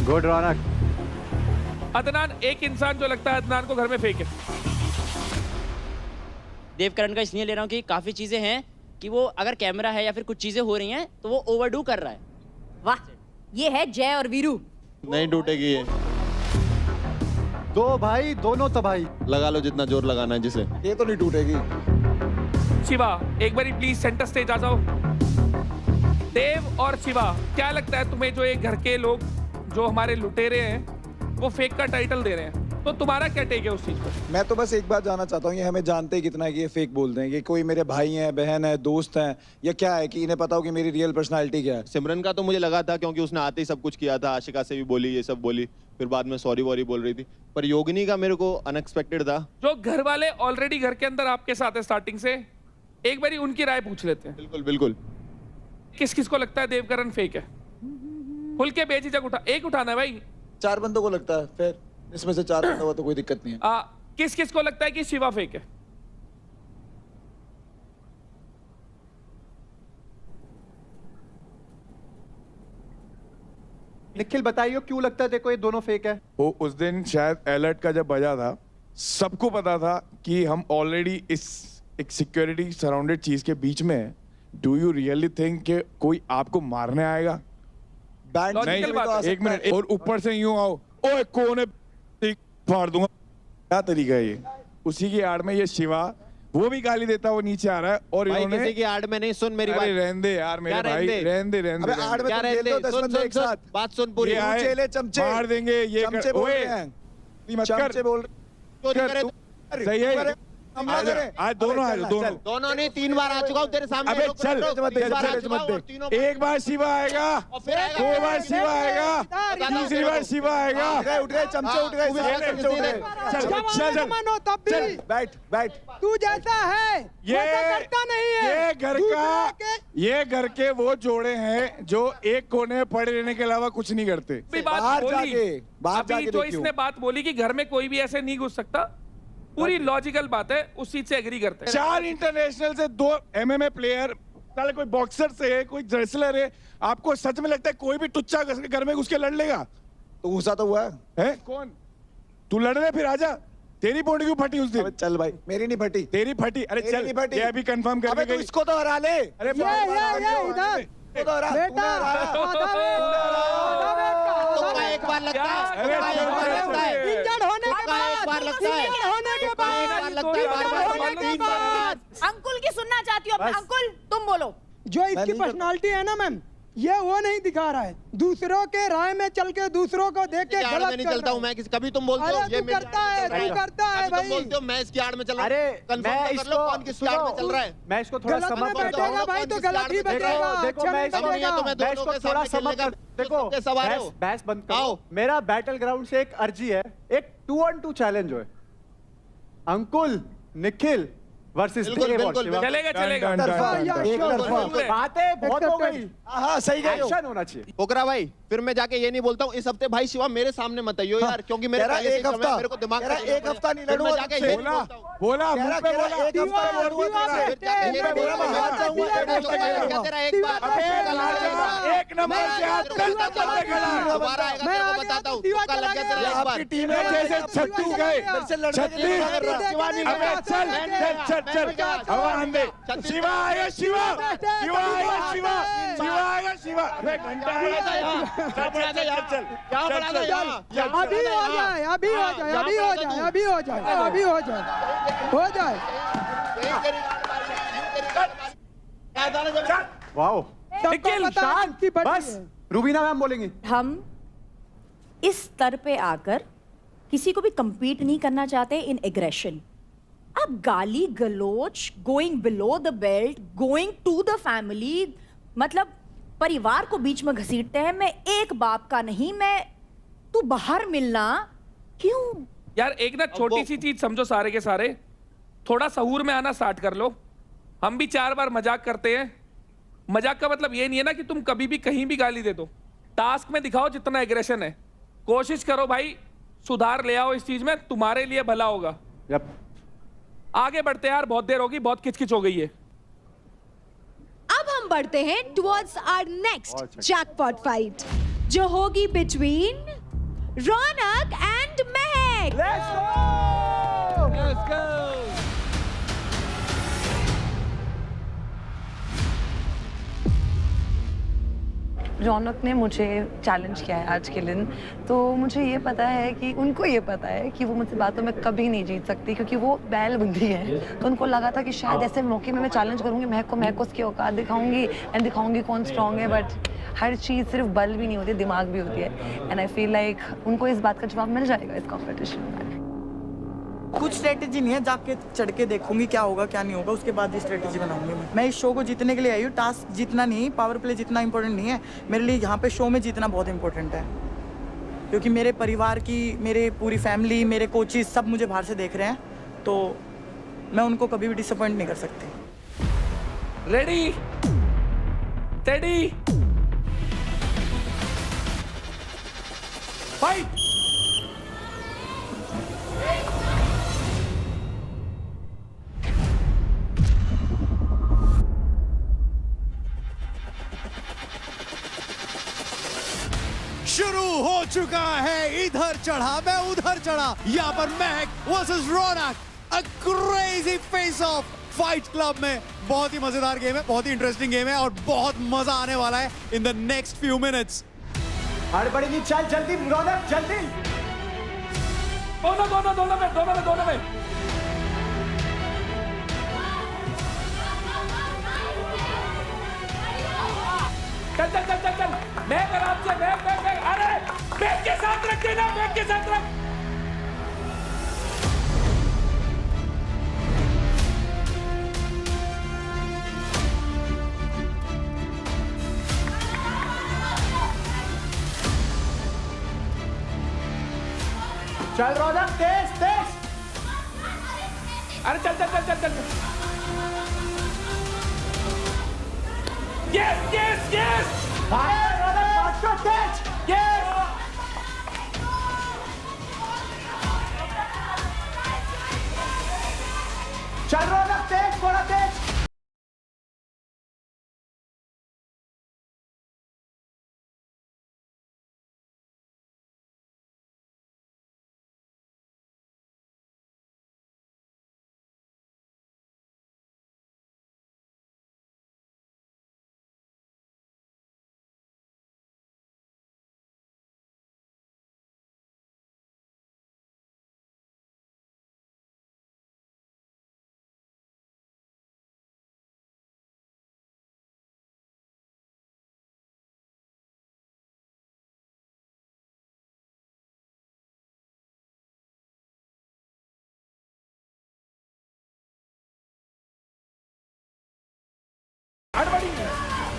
गुड रौनक। अदनान, एक इंसान जो लगता है अदनान को घर में फेक है। देवकरण का इसलिए ले रहा हूँ कि काफ़ी चीज़ें हैं कि वो अगर कैमरा है या फिर कुछ चीज़ें हो रही हैं तो वो ओवरडू कर रहा है। वाह, ये है जय और वीरू। नहीं टूटेगी ये, दो भाई दोनों तबाही। लगा लो जितना जोर लगाना है जिसे। ये तो नहीं टूटेगी। शिवा एक बारी प्लीज सेंटर स्टेज आ जाओ। देव और शिवा, क्या लगता है तुम्हें जो ये घर के लोग जो हमारे लुटेरे हैं वो फेक का टाइटल दे रहे हैं, तो तुम्हारा क्या टेक है उस चीज पर? मैं तो बस एक बात जानना चाहता हूँ, ये हमें जानते ही कितना है कि ये फेक बोलते हैं, कि कोई मेरे भाई हैं, बहन है, दोस्त हैं, या क्या है कि इन्हें पता हो कि मेरी रियल पर्सनालिटी क्या है? सिमरन का तो मुझे लगा था क्योंकि उसने आते ही सब कुछ किया था, आशिका से भी बोली, ये सब बोली, फिर बाद में सॉरी वॉरी बोल रही थी। पर योगिनी का मेरे को अनएक्सपेक्टेड था। जो घर वाले ऑलरेडी घर के अंदर आपके साथ है स्टार्टिंग से, एक बारी उनकी राय पूछ लेते हैं। बिल्कुल बिल्कुल। किस किस को लगता है देवकरण फेक है? खुल के बेझिझक उठा, एक उठाना है भाई। 4 बंदों को लगता है, फिर इसमें से 4 बंदों को तो कोई दिक्कत नहीं है। किस किस को लगता है कि शिवा फेक है? निखिल बताइए क्यों लगता है देखो ये दोनों फेक है? वो उस दिन शायद अलर्ट का जब बजा था, सबको पता था कि हम ऑलरेडी इस एक सिक्योरिटी सराउंडेड चीज के बीच में है। डू यू रियली थिंक कि कोई आपको मारने आएगा? नहीं, एक मिनट, और ऊपर से यूं आओ, ओए कौन है, फाड़ दूंगा, क्या तरीका है ये? उसी की आड़ में ये शिवा, वो भी गाली देता, वो नीचे आ रहा है, और इन्होंने किसी की आड़ में नहीं, सुन मेरी बात। रहने दे यार मेरे भाई, रहने दे अबे आड़ में क्या तुम रहने खेल दो, दे? 10 सुन, बंदे सुन, एक सुन, साथ। बात सुन पूरी। ये आए, चेले चमचे मार देंगे ये, चमचे बोल रहे हैं, चमचे बोल सही है। आज दोनों आए, दोनों नहीं, 3 बार आ चुका हूँ तेरे सामने। अबे चल, एक बार शिवा आएगा, 2 बार शिवा आएगा, तीसरी बार शिवा आएगा। उठ गए चमचे, उठ गए चमचे, उठ गए। चल बैठ बैठ। तू जैसा है ये घर के वो जोड़े हैं जो एक कोने में पड़े रहने के अलावा कुछ नहीं करते। बाहर जाके जो इसने बात बोली कि घर में कोई भी ऐसे नहीं घुस सकता, पूरी लॉजिकल बात है, उस चीज से एग्री करते हैं। 4 इंटरनेशनल से 2 MMA प्लेयर, साले कोई बॉक्सर से है, कोई रेसलर है, आपको सच में लगता है कोई भी टुच्चा घर में घुस के लड़ लेगा? तो घुसा तो हुआ है। कौन? तू लड़ रहे, फिर आजा। तेरी बोर्ड क्यों फटी उस दिन? चल भाई, मेरी नहीं फटी। तेरी फटी? अरे मेरी चल, नहीं फटी। ये अभी कंफर्म कर। अबे तू इसको तो हरा ले। अरे एक बार लगता है, इंजर्ड होने के बाद, होने के बाद अंकुल की सुनना चाहती हूँ। अंकुल तुम बोलो। जो इसकी पर्सनालिटी है ना मैम, ये वो नहीं दिखा रहा है, दूसरों के राय में चल के, दूसरों को देख के आड़ में नहीं चलता हूँ मैं, कभी तुम बोलते हो ये करता है भाई, तुम बोलते हो मैं इसकी आड़ में चल रहा हूँ। अरे मैं इसको, कौन किसकी आड़ में चल रहा है? मैं इसको थोड़ा गलत में समझ बैठेगा भाई तो गलत ही बैठेगा। देखो मैं इसको थोड़ा समझ, देखो बहस बंद करो। मेरा बैटल ग्राउंड से एक अर्जी है, एक 2-on-2 चैलेंज है, अंकुल निखिल वर्सेस चलेगा चलेगा। बातें बहुत हो गई। हाँ सही गई, एक्शन होना चाहिए। पोकरा भाई, फिर मैं जाके ये नहीं बोलता हूँ इस हफ्ते भाई शिवा मेरे सामने मत आइयो यार, क्योंकि मेरे एक हफ्ता, मेरे को दिमाग एक हफ्ता नहीं लड़ूंगा। जाके ये नहीं बोलता हूँ। बोला एक हफ्ता एक नंबर से हाथ दोबारा आएगा तेरे को बताता हूँ। तुक्का लग गया तेरा एक बार। टीम में जैसे छत्तू गए, चल हवा आंदे। शिवा आएगा, शिवा आएगा, शिवा आएगा, शिवा। अबे घंटा आएगा, चल क्या बड़ा था यार? अभी हो जाए, अभी हो जाए, अभी हो जाए, अभी हो जाए, अभी हो जाए, हो जाए। वाओ, शांत, बस रूबीना मैम बोलेंगी। हम इस स्तर पे आकर किसी को भी compete नहीं करना चाहते इन एग्रेशन। अब गाली गलोच, going below the belt, going to the family, मतलब परिवार को बीच में घसीटते हैं। मैं एक बाप का नहीं, मैं तू बाहर मिलना क्यों? यार एक ना छोटी सी चीज समझो सारे के सारे, थोड़ा सहूर में आना स्टार्ट कर लो। हम भी 4 बार मजाक करते हैं। मजाक का मतलब ये नहीं है ना कि तुम कभी भी कहीं भी गाली दे दो। टास्क में दिखाओ जितना एग्रेशन है, कोशिश करो भाई सुधार ले आओ इस चीज में, तुम्हारे लिए भला होगा। आगे बढ़ते यार, बहुत देर होगी, बहुत किचकिच हो गई है। अब हम बढ़ते हैं towards our next jackpot fight, जो होगी between Raunak and Mahak. Let's go! रौनक ने मुझे चैलेंज किया है आज के दिन, तो मुझे ये पता है कि उनको ये पता है कि वो मुझसे बातों में कभी नहीं जीत सकती, क्योंकि वो बैल बुद्धि है। तो उनको लगा था कि शायद ऐसे मौके में मैं चैलेंज करूँगी, महक को उसकी औकात दिखाऊंगी एंड दिखाऊंगी कौन स्ट्रॉन्ग है। बट हर चीज़ सिर्फ बल भी नहीं होती, दिमाग भी होती है। एंड आई फील लाइक उनको इस बात का जवाब मिल जाएगा इस कॉम्पिटिशन में। कुछ स्ट्रेटेजी नहीं है, जाके चढ़ के देखूंगी क्या होगा क्या नहीं होगा, उसके बाद ही स्ट्रेटेजी बनाऊंगी। मैं इस शो को जीतने के लिए आई हूँ, टास्क जीतना नहीं, पावर प्ले जितना इंपॉर्टेंट नहीं है मेरे लिए। यहाँ पे शो में जीतना बहुत इंपॉर्टेंट है, क्योंकि मेरे परिवार की, मेरे पूरी फैमिली, मेरे कोचेस सब मुझे बाहर से देख रहे हैं, तो मैं उनको कभी भी डिसअपॉइंट नहीं कर सकती। Ready, steady, fight. शुरू हो चुका है, इधर चढ़ा मैं उधर चढ़ा। यहाँ पर महक versus Raunak, a crazy face of fight club में। बहुत ही मजेदार गेम है, बहुत ही इंटरेस्टिंग गेम है और बहुत मजा आने वाला है in the next few minutes. हड़बड़ी नहीं, चल जल्दी रौनक जल्दी। दोनों में चल बैग आराम से, बैग अरे बैग के साथ रख देना, बैग के साथ रख। चल रौनक तेज तेज। अरे चल। Yes! तेज। Yes! चल रौनक तेज, थोड़ा तेज।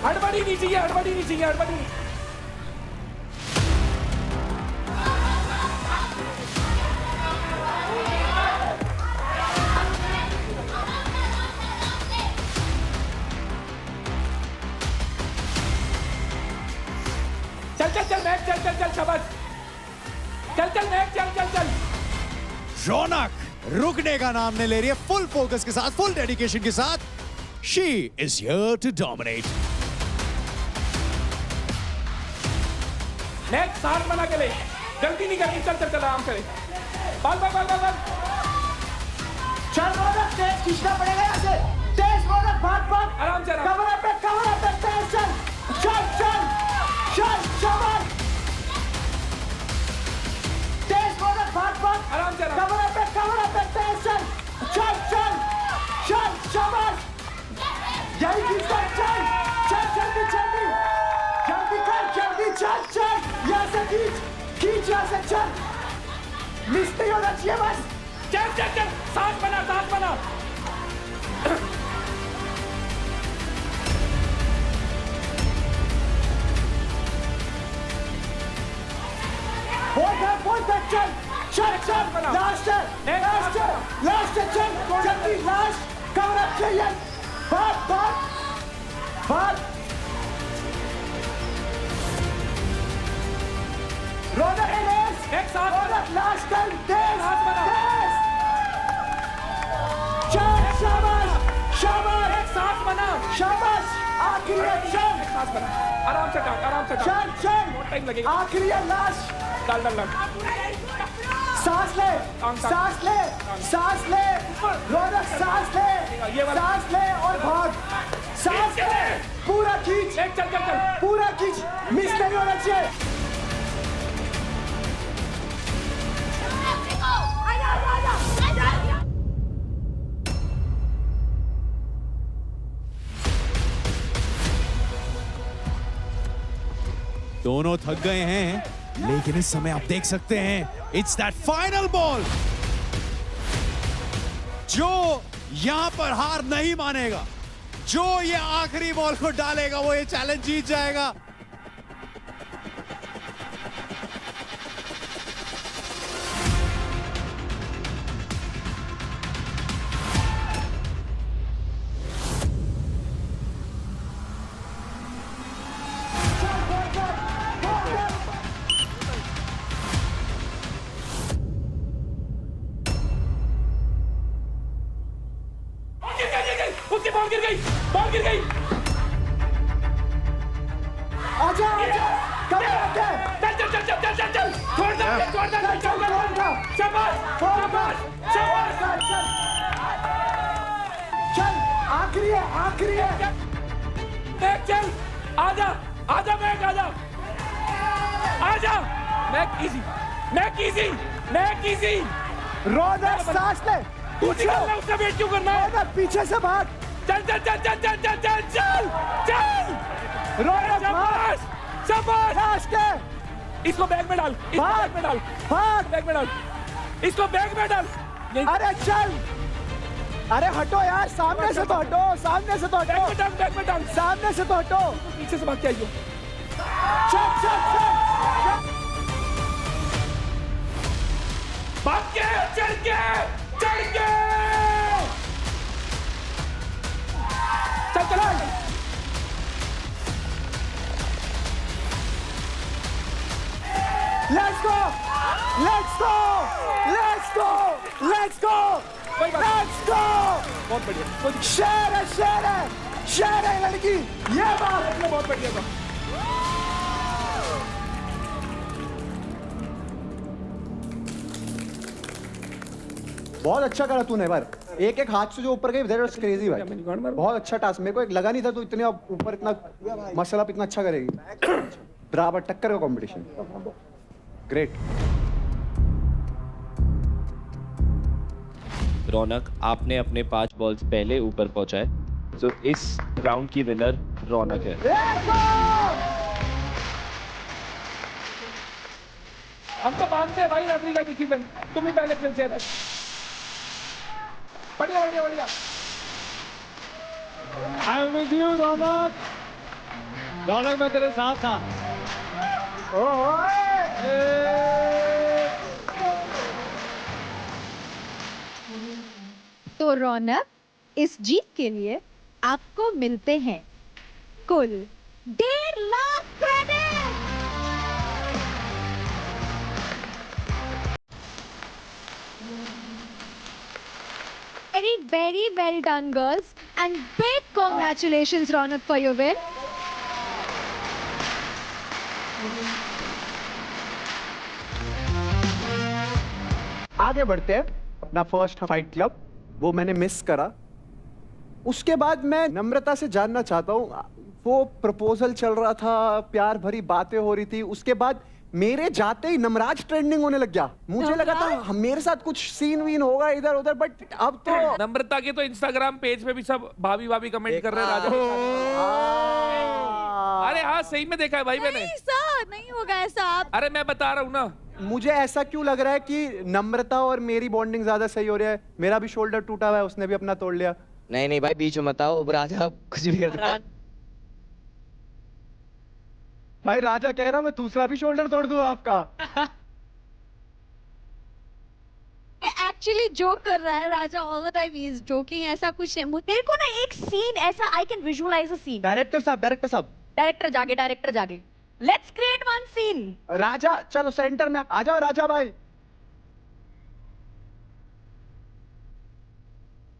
हड़बड़ी नहीं चाहिए, हड़बड़ी। चल मैच, चल शाबाश। चल मैच, चल। रौनक रुकने का नाम नहीं ले रही है, फुल फोकस के साथ, फुल डेडिकेशन के साथ। She is here to dominate. Match साथ बना के ले, गलती नहीं करनी। चल आराम से। बल। चल रौनक तेज, खींचना पड़ेगा यहाँ से। तेज रौनक, भाग। आराम से। कवर पे तेज चल शाबाश। तेज रौनक, भाग। आराम से। कवर पे तेज चल शाबाश। यही खींचता, चल जल्दी चल। यहाँ से खींच यहाँ से, चल। मिस नहीं होना चाहिए बस। चल साथ बना। बोल चल। लास्ट है, चल जल्दी, लास्ट कवर अप चाहिए। भाग। रौनक एक साथ रौनक लास्ट टाइम, तेज। चल शाबाश। एक साथ बना। शाबाश, आखिरी है, चल। एक साथ बना, आराम से काट। चल बहुत टाइम लगेगा। आखिरी है, लास्ट। डाल। सांस ले, सांस ले, सांस ले, रौनक सांस ले, सांस ले और भाग, सांस ले, पूरा खींच, पूरा खींच, मिस नहीं होना चाहिए। दोनों थक गए हैं, लेकिन इस समय आप देख सकते हैं इट्स दैट फाइनल बॉल जो यहां पर हार नहीं मानेगा, जो ये आखिरी बॉल को डालेगा वो ये चैलेंज जीत जाएगा। उसकी बॉल गिर गई, बॉल गिर गई। आजा, आजा, कम बैक है। चल चल चल चल चल चल, छोड़ दे, छोड़ दे, चल चल, शाबाश, शाबाश, शाबाश, चल, आखिरी है, आखिरी है। बैक चल, आजा, आजा बैक, आजा, आजा, back easy, back easy, back easy. Raunak सांस ले, तू निकलना, उसका वेट क्यों करना है? रौनक पीछे से भाग। चल चल चल चल चल चल चल चल चल, रौनक शाबाश, शाबाश। सांस ले, इसको बैग में डाल, इसको बैग में डाल, भाग, बैग में डाल, इसको बैग में डाल। अरे चल, अरे हटो यार, सामने से तो हटो, सामने से तो हटो, बैग में डाल, बैग में डाल, सामने से तो हटो। पीछे से भाग के आइयो। चल चल चल, भाग के, चढ़ के, चढ़ के, चल चला। Let's go! Let's go! Let's go! Let's go! Let's go! बहुत बढ़िया, शेर है, शेर है, शेर है लड़की, ये बात बहुत बढ़िया था। बहुत अच्छा करा तूने पर एक एक हाथ से जो ऊपर गई दैट वाज क्रेजी भाई, बहुत अच्छा टास्क। मेरे को एक लगा नहीं था तू इतने ऊपर इतना मसला इतना अच्छा करेगी। बराबर टक्कर का कंपटीशन, ग्रेट। रौनक, आपने अपने 5 बॉल्स पहले ऊपर पहुंचाए, तो इस राउंड की विनर रौनक है। हम तो मानते हैं भाई नजरी का डिसीजन, तुम ही पहले खेल से। बढ़िया बढ़िया बढ़िया। आई एम विद यू रौनक, रौनक मैं तेरे साथ था। तो रौनक, इस जीत के लिए आपको मिलते हैं कुल 1.5 lakh credit. Very well done, girls, and big congratulations, Ronak, for your win. आगे बढ़ते हैं, अपना फर्स्ट फाइट क्लब वो मैंने मिस करा। उसके बाद मैं नम्रता से जानना चाहता हूँ, वो प्रपोजल चल रहा था, प्यार भरी बातें हो रही थी, उसके बाद मेरे जाते ही नमराज ट्रेंडिंग होने लग गया। मुझे लगा था मेरे साथ कुछ सीन वीन होगा इधर उधर, बट अब तो नम्रता के तो इंस्टाग्राम पेज पे भी सब भाभी भाभी कमेंट कर रहे हैं राजा। अरे हाँ, सही में देखा है भाई मैंने। नहीं सर, नहीं होगा ऐसा। आप अरे मैं बता रहा हूँ ना, मुझे ऐसा क्यों लग रहा है कि नम्रता और मेरी बॉन्डिंग ज्यादा सही हो रही है। मेरा भी शोल्डर टूटा हुआ है, उसने भी अपना तोड़ लिया। नहीं नहीं भाई, बीच में मत आओ, राजा कुछ भी कर। भाई राजा कह रहा मैं दूसरा भी शोल्डर तोड़ दूं आपका। एक्चुअली जोक कर रहा है Raja, all the time he is joking. ऐसा कुछ है मेरे को ना एक सीन ऐसा, I can visualise a scene. Director साहब डायरेक्टर जागे, let's create one scene. Raja चलो सेंटर में आ जाओ राजा भाई।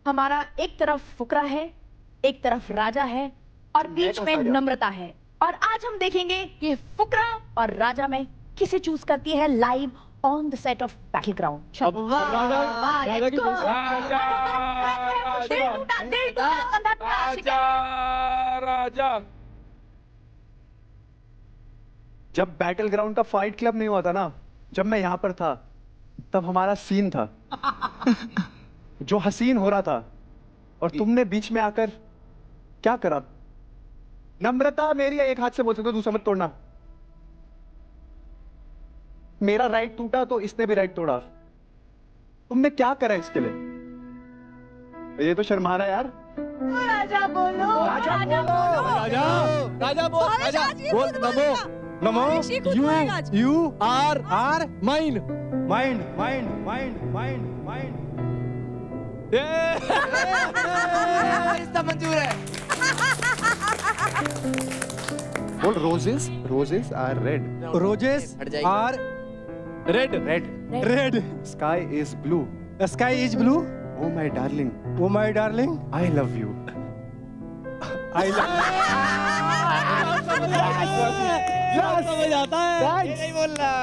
हमारा एक तरफ फुकरा है, एक तरफ राजा है और बीच में नम्रता है। और आज हम देखेंगे कि फुकरा और राजा में किसे चूज करती है live on the set of Battleground. राजा जब बैटल ग्राउंड का फाइट क्लब नहीं हुआ था ना, जब मैं यहाँ पर था, तब हमारा सीन था जो हसीन हो रहा था, और तुमने बीच में आकर क्या करा? नम्रता मेरी एक हाथ से बोल सकते हो, दूसरा मत तोड़ना। मेरा राइट टूटा तो इसने भी राइट तोड़ा। तुमने क्या करा इसके लिए? ये तो शर्मा रहा है यार। राजा बोलो, राजा बोलो, राजा बोल, Namo Namo, you are mine, mind mind mind mind mind. इसका मंजूर है। बोल roses, roses are red, roses are red, red red, sky is blue, sky is blue, oh my darling, oh my darling, I love you, I love समझ आता है, ये नहीं बोल रहा।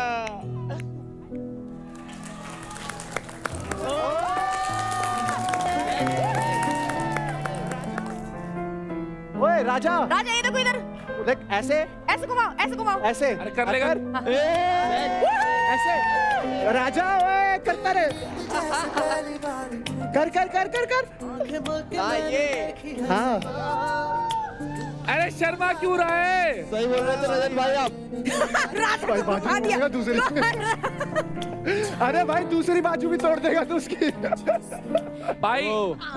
ओए राजा, राजा ये देखो इधर, देख ऐसे ऐसे घुमाओ, ऐसे घुमाओ, ऐसे। अरे कर लेगा। ऐसे राजा, ओए करता रे, कर कर कर कर कर। हाँ ये, हाँ अरे शर्मा क्यों रहा है? सही बोल रहे थे रजत भाई आप। भाई बाजू तोड़ेगा दूसरी। अरे भाई दूसरी बाजू भी तोड़ देगा तो उसकी। भाई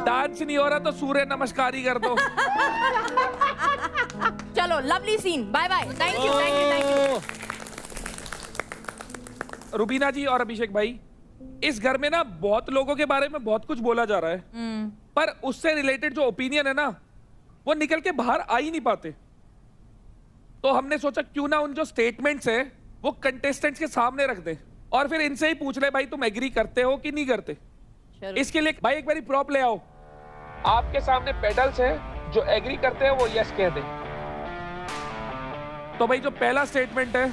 डांस नहीं हो रहा तो सूर्य नमस्कार ही कर दो। चलो lovely scene, bye bye, thank you thank you thank you. Rubina ji और अभिषेक भाई, इस घर में ना बहुत लोगों के बारे में बहुत कुछ बोला जा रहा है, पर उससे रिलेटेड जो ओपिनियन है ना, वो निकल के बाहर आ ही नहीं पाते। तो हमने सोचा क्यों ना उन जो स्टेटमेंट्स है वो कंटेस्टेंट्स के सामने रख दे और फिर इनसे ही पूछ ले भाई तुम एग्री करते हो कि नहीं करते। इसके लिए भाई एक बारी प्रॉप ले आओ। आपके सामने पेडल्स है, जो एग्री करते हैं वो यस कह दे। तो भाई जो पहला स्टेटमेंट है,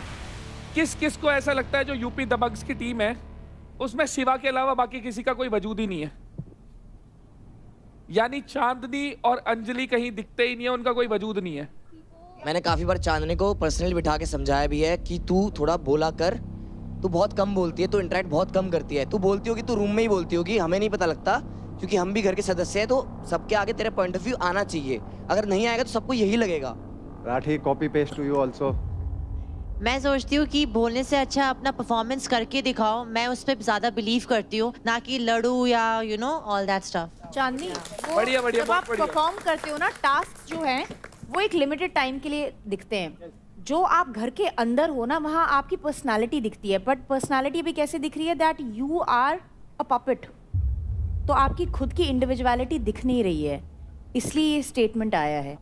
किस किस को ऐसा लगता है जो यूपी दबंग्स की टीम है उसमें शिवा के अलावा बाकी किसी का कोई वजूद ही नहीं है? यानी चांदनी और अंजलि कहीं दिखते ही नहीं है, उनका कोई वजूद नहीं है। मैंने काफी बार चांदनी को पर्सनली बिठा के समझाया भी है कि तू थोड़ा बोला कर, तू बहुत कम बोलती है, तू इंटरेक्ट बहुत कम करती है, तू बोलती होगी तू रूम में ही बोलती होगी, हमें नहीं पता लगता क्योंकि हम भी घर के सदस्य हैं, तो सबके आगे तेरा पॉइंट ऑफ व्यू आना चाहिए। अगर नहीं आएगा तो सबको यही लगेगा। Rathi, copy paste to you also. मैं सोचती हूँ कि बोलने से अच्छा अपना परफॉर्मेंस करके दिखाओ, मैं उस पर ज्यादा बिलीव करती हूँ, ना कि लड़ू या you know all that stuff. Chandni, बढ़िया बढ़िया, जब आप परफॉर्म करते हो ना, टास्क जो है वो एक लिमिटेड टाइम के लिए दिखते हैं। जो आप घर के अंदर हो ना, वहाँ आपकी पर्सनालिटी दिखती है, बट पर्सनालिटी भी कैसे दिख रही है? That you are a puppet. तो आपकी खुद की इंडिविजुअलिटी दिख नहीं रही है, इसलिए ये स्टेटमेंट आया है।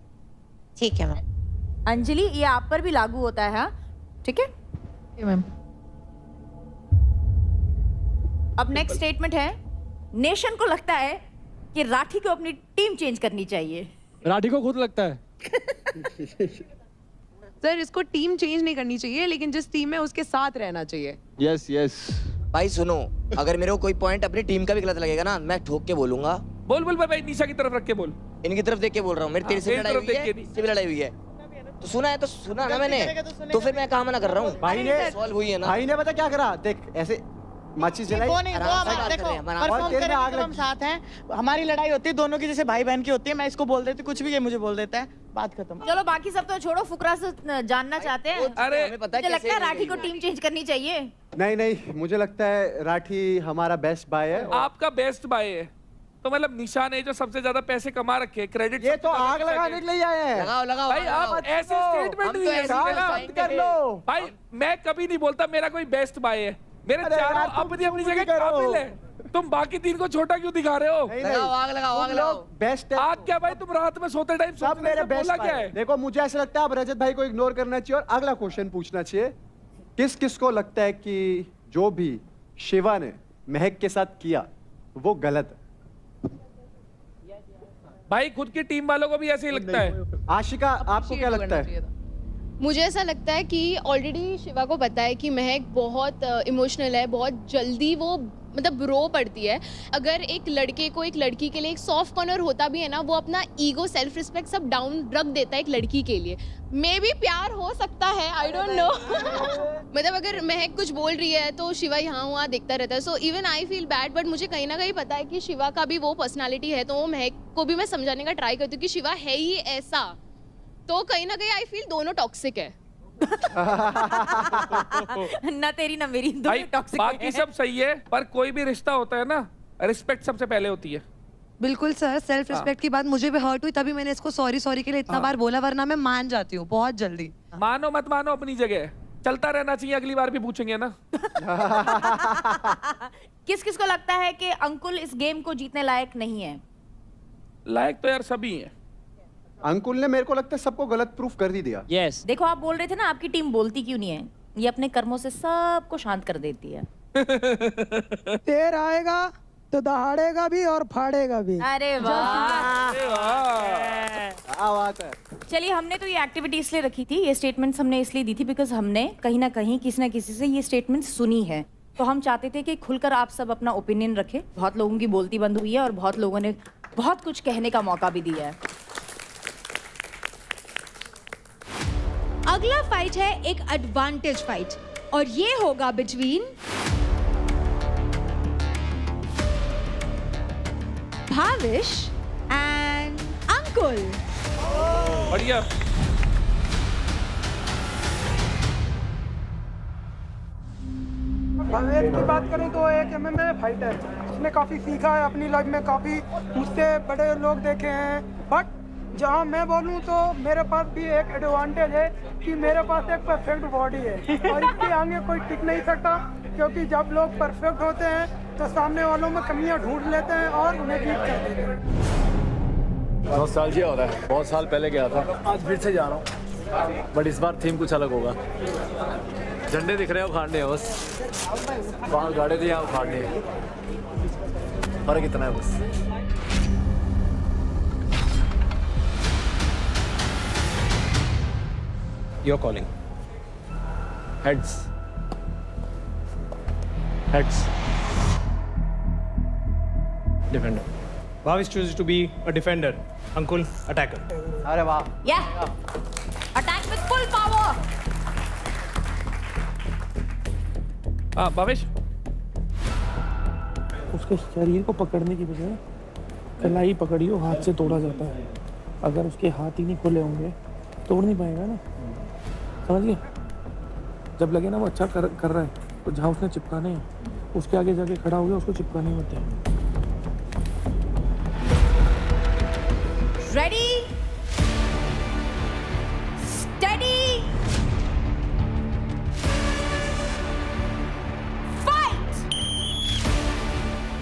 ठीक है मैम। अंजलि, ये आप पर भी लागू होता है, हाँ? ठीक है मैम। अब नेक्स्ट स्टेटमेंट है, नेशन को लगता है कि राठी को अपनी टीम चेंज करनी चाहिए। राठी को खुद लगता है। सर, इसको टीम चेंज नहीं करनी चाहिए, लेकिन जिस टीम में उसके साथ रहना चाहिए। Yes yes. भाई सुनो, अगर मेरे को कोई पॉइंट अपनी टीम का भी गलत लगेगा ना, मैं ठोक के बोलूंगा। बोल बोल भाई, निशा की तरफ रख के बोल। इनकी तरफ देख के बोल रहा हूँ, मेरी तेरे से लड़ाई हुई है, इससे भी लड़ाई हुई है, तो सुना है तो सुना ना मैंने, तो फिर मैं कहाँ मना कर रहा हूँ? भाई ने सॉल्व हुई है ना। भाई ने पता क्या करा? देख ऐसे माचिस जलाई, हम साथ हैं, हमारी लड़ाई होती है दोनों की, जैसे भाई बहन की होती है, मैं इसको बोल देती, कुछ भी ये मुझे बोल देता है, बात खत्म। चलो बाकी सब तो छोड़ो, फुकरा से जानना चाहते हैं। अरे मुझे लगता है राठी को टीम चेंज करनी चाहिए। नहीं नहीं, मुझे लगता है राठी हमारा बेस्ट बाय है। आपका बेस्ट बाय है तो मतलब निशा ने जो सबसे ज्यादा पैसे कमा रखे, क्रेडिट ये तो आग लगाने के लिए आए हैं। लगाओ लगाओ भाई, आप ऐसे स्टेटमेंट नहीं दे कर लो भाई। मैं कभी नहीं बोलता मेरा कोई बेस्ट बाय है, मेरे चारों अपनी अपनी जगह काबिल है। तुम बाकी तीन को छोटा क्यों दिखा रहे हो? लगाओ आग लगाओ आग लगाओ। बेस्ट है। आग क्या भाई, तुम रात में सोते टाइम सब मेरे बेस्ट क्या है? देखो, मुझे ऐसा लगता है अब रजत भाई को इग्नोर करना चाहिए और अगला क्वेश्चन पूछना चाहिए। किस किस को लगता है कि जो भी शिवा ने महक के साथ किया वो गलत है? भाई खुद की टीम वालों को भी ऐसे ही लगता है। आशिका, आपको क्या लगता है? मुझे ऐसा लगता है कि ऑलरेडी शिवा को पता है कि महक बहुत इमोशनल है, बहुत जल्दी वो मतलब रो पड़ती है। अगर एक लड़के को एक लड़की के लिए एक सॉफ्ट कॉर्नर होता भी है ना, वो अपना ईगो, सेल्फ रिस्पेक्ट सब डाउन रख देता है एक लड़की के लिए। मे भी प्यार हो सकता है, आई डोंट नो। मतलब अगर महक कुछ बोल रही है तो शिवा यहाँ वहाँ देखता रहता है। So even I feel bad, but मुझे कहीं ना कहीं पता है कि शिवा का भी वो पर्सनालिटी है, तो वो महक को भी मैं समझाने का ट्राई करती हूँ कि शिवा है ही ऐसा। तो कहीं ना कहीं आई फील दोनों टॉक्सिक है। ना तेरी ना मेरी, भाई दोनों टॉक्सिक बाकी सब सही है, पर कोई भी रिश्ता होता है ना, रिस्पेक्ट सबसे पहले होती है। बिल्कुल सर, सेल्फ रिस्पेक्ट की बात मुझे भी हर्ट हुई, तभी मैंने इसको सॉरी के लिए इतना बार बोला, वरना मैं मान जाती हूँ बहुत जल्दी। मानो मत मानो अपनी जगह, चलता रहना चाहिए, अगली बार भी पूछेंगे ना। किस किस को लगता है कि अंकुल इस गेम को जीतने लायक नहीं है? लायक तो यार सभी हैं। अंकुल ने मेरे को लगता है सबको गलत प्रूफ कर ही दिया। यस। देखो आप बोल रहे थे ना आपकी टीम बोलती क्यों नहीं है, ये अपने कर्मों से सबको शांत कर देती है। तेर आएगा तो दहाड़ेगा भी और फाड़ेगा भी। अरे वाह, क्या बात है। चलिए, हमने तो ये एक्टिविटी इसलिए रखी थी, ये स्टेटमेंट्स हमने इसलिए दी थी बिकॉज हमने कहीं ना कहीं किसी ना किसी से ये स्टेटमेंट सुनी है, तो हम चाहते थे कि खुलकर आप सब अपना ओपिनियन रखें। बहुत लोगों की बोलती बंद हुई है और बहुत लोगों ने बहुत कुछ कहने का मौका भी दिया है। अगला फाइट है एक एडवांटेज फाइट, और ये होगा बिटवीन भाविश एंड अंकुल। बढ़िया। भावेश की बात करें तो एक MMA फाइटर, उसने काफ़ी सीखा है अपनी लाइफ में, काफ़ी मुझसे बड़े लोग देखे हैं, बट जहाँ मैं बोलूँ तो मेरे पास भी एक एडवांटेज है कि मेरे पास एक परफेक्ट बॉडी है और इसके आगे कोई टिक नहीं सकता, क्योंकि जब लोग परफेक्ट होते हैं तो सामने वालों में कमियां ढूंढ लेते हैं और उन्हें बीट कर देते हैं। नॉस्टैल्जिया हो रहा है, बहुत साल पहले गया था, आज फिर से जा रहा हूँ, बट इस बार थीम कुछ अलग होगा। झंडे दिख रहे हैं, उखाड़ने हैं बस, वहाँ गाड़े थे, यहाँ उखाड़ने हैं, फर्क इतना है बस। You're calling. Heads. Heads. Defender. Bhavish chooses to be a defender. Ankul, attacker. अरे वाह। Yeah. Attack with full power. Bhavesh, उसके शरीर को पकड़ने की बजाय कलाई पकड़ियो, हाथ से तोड़ा जाता है। अगर उसके हाथ ही नहीं खुले होंगे तोड़ नहीं पाएगा ना, समझ गया? जब लगे ना वो अच्छा कर रहा है, तो जहाँ उसने चिपकाने हैं उसके आगे जाके खड़ा हो गया, उसको चिपकाने होते हैं। Ready, steady, fight!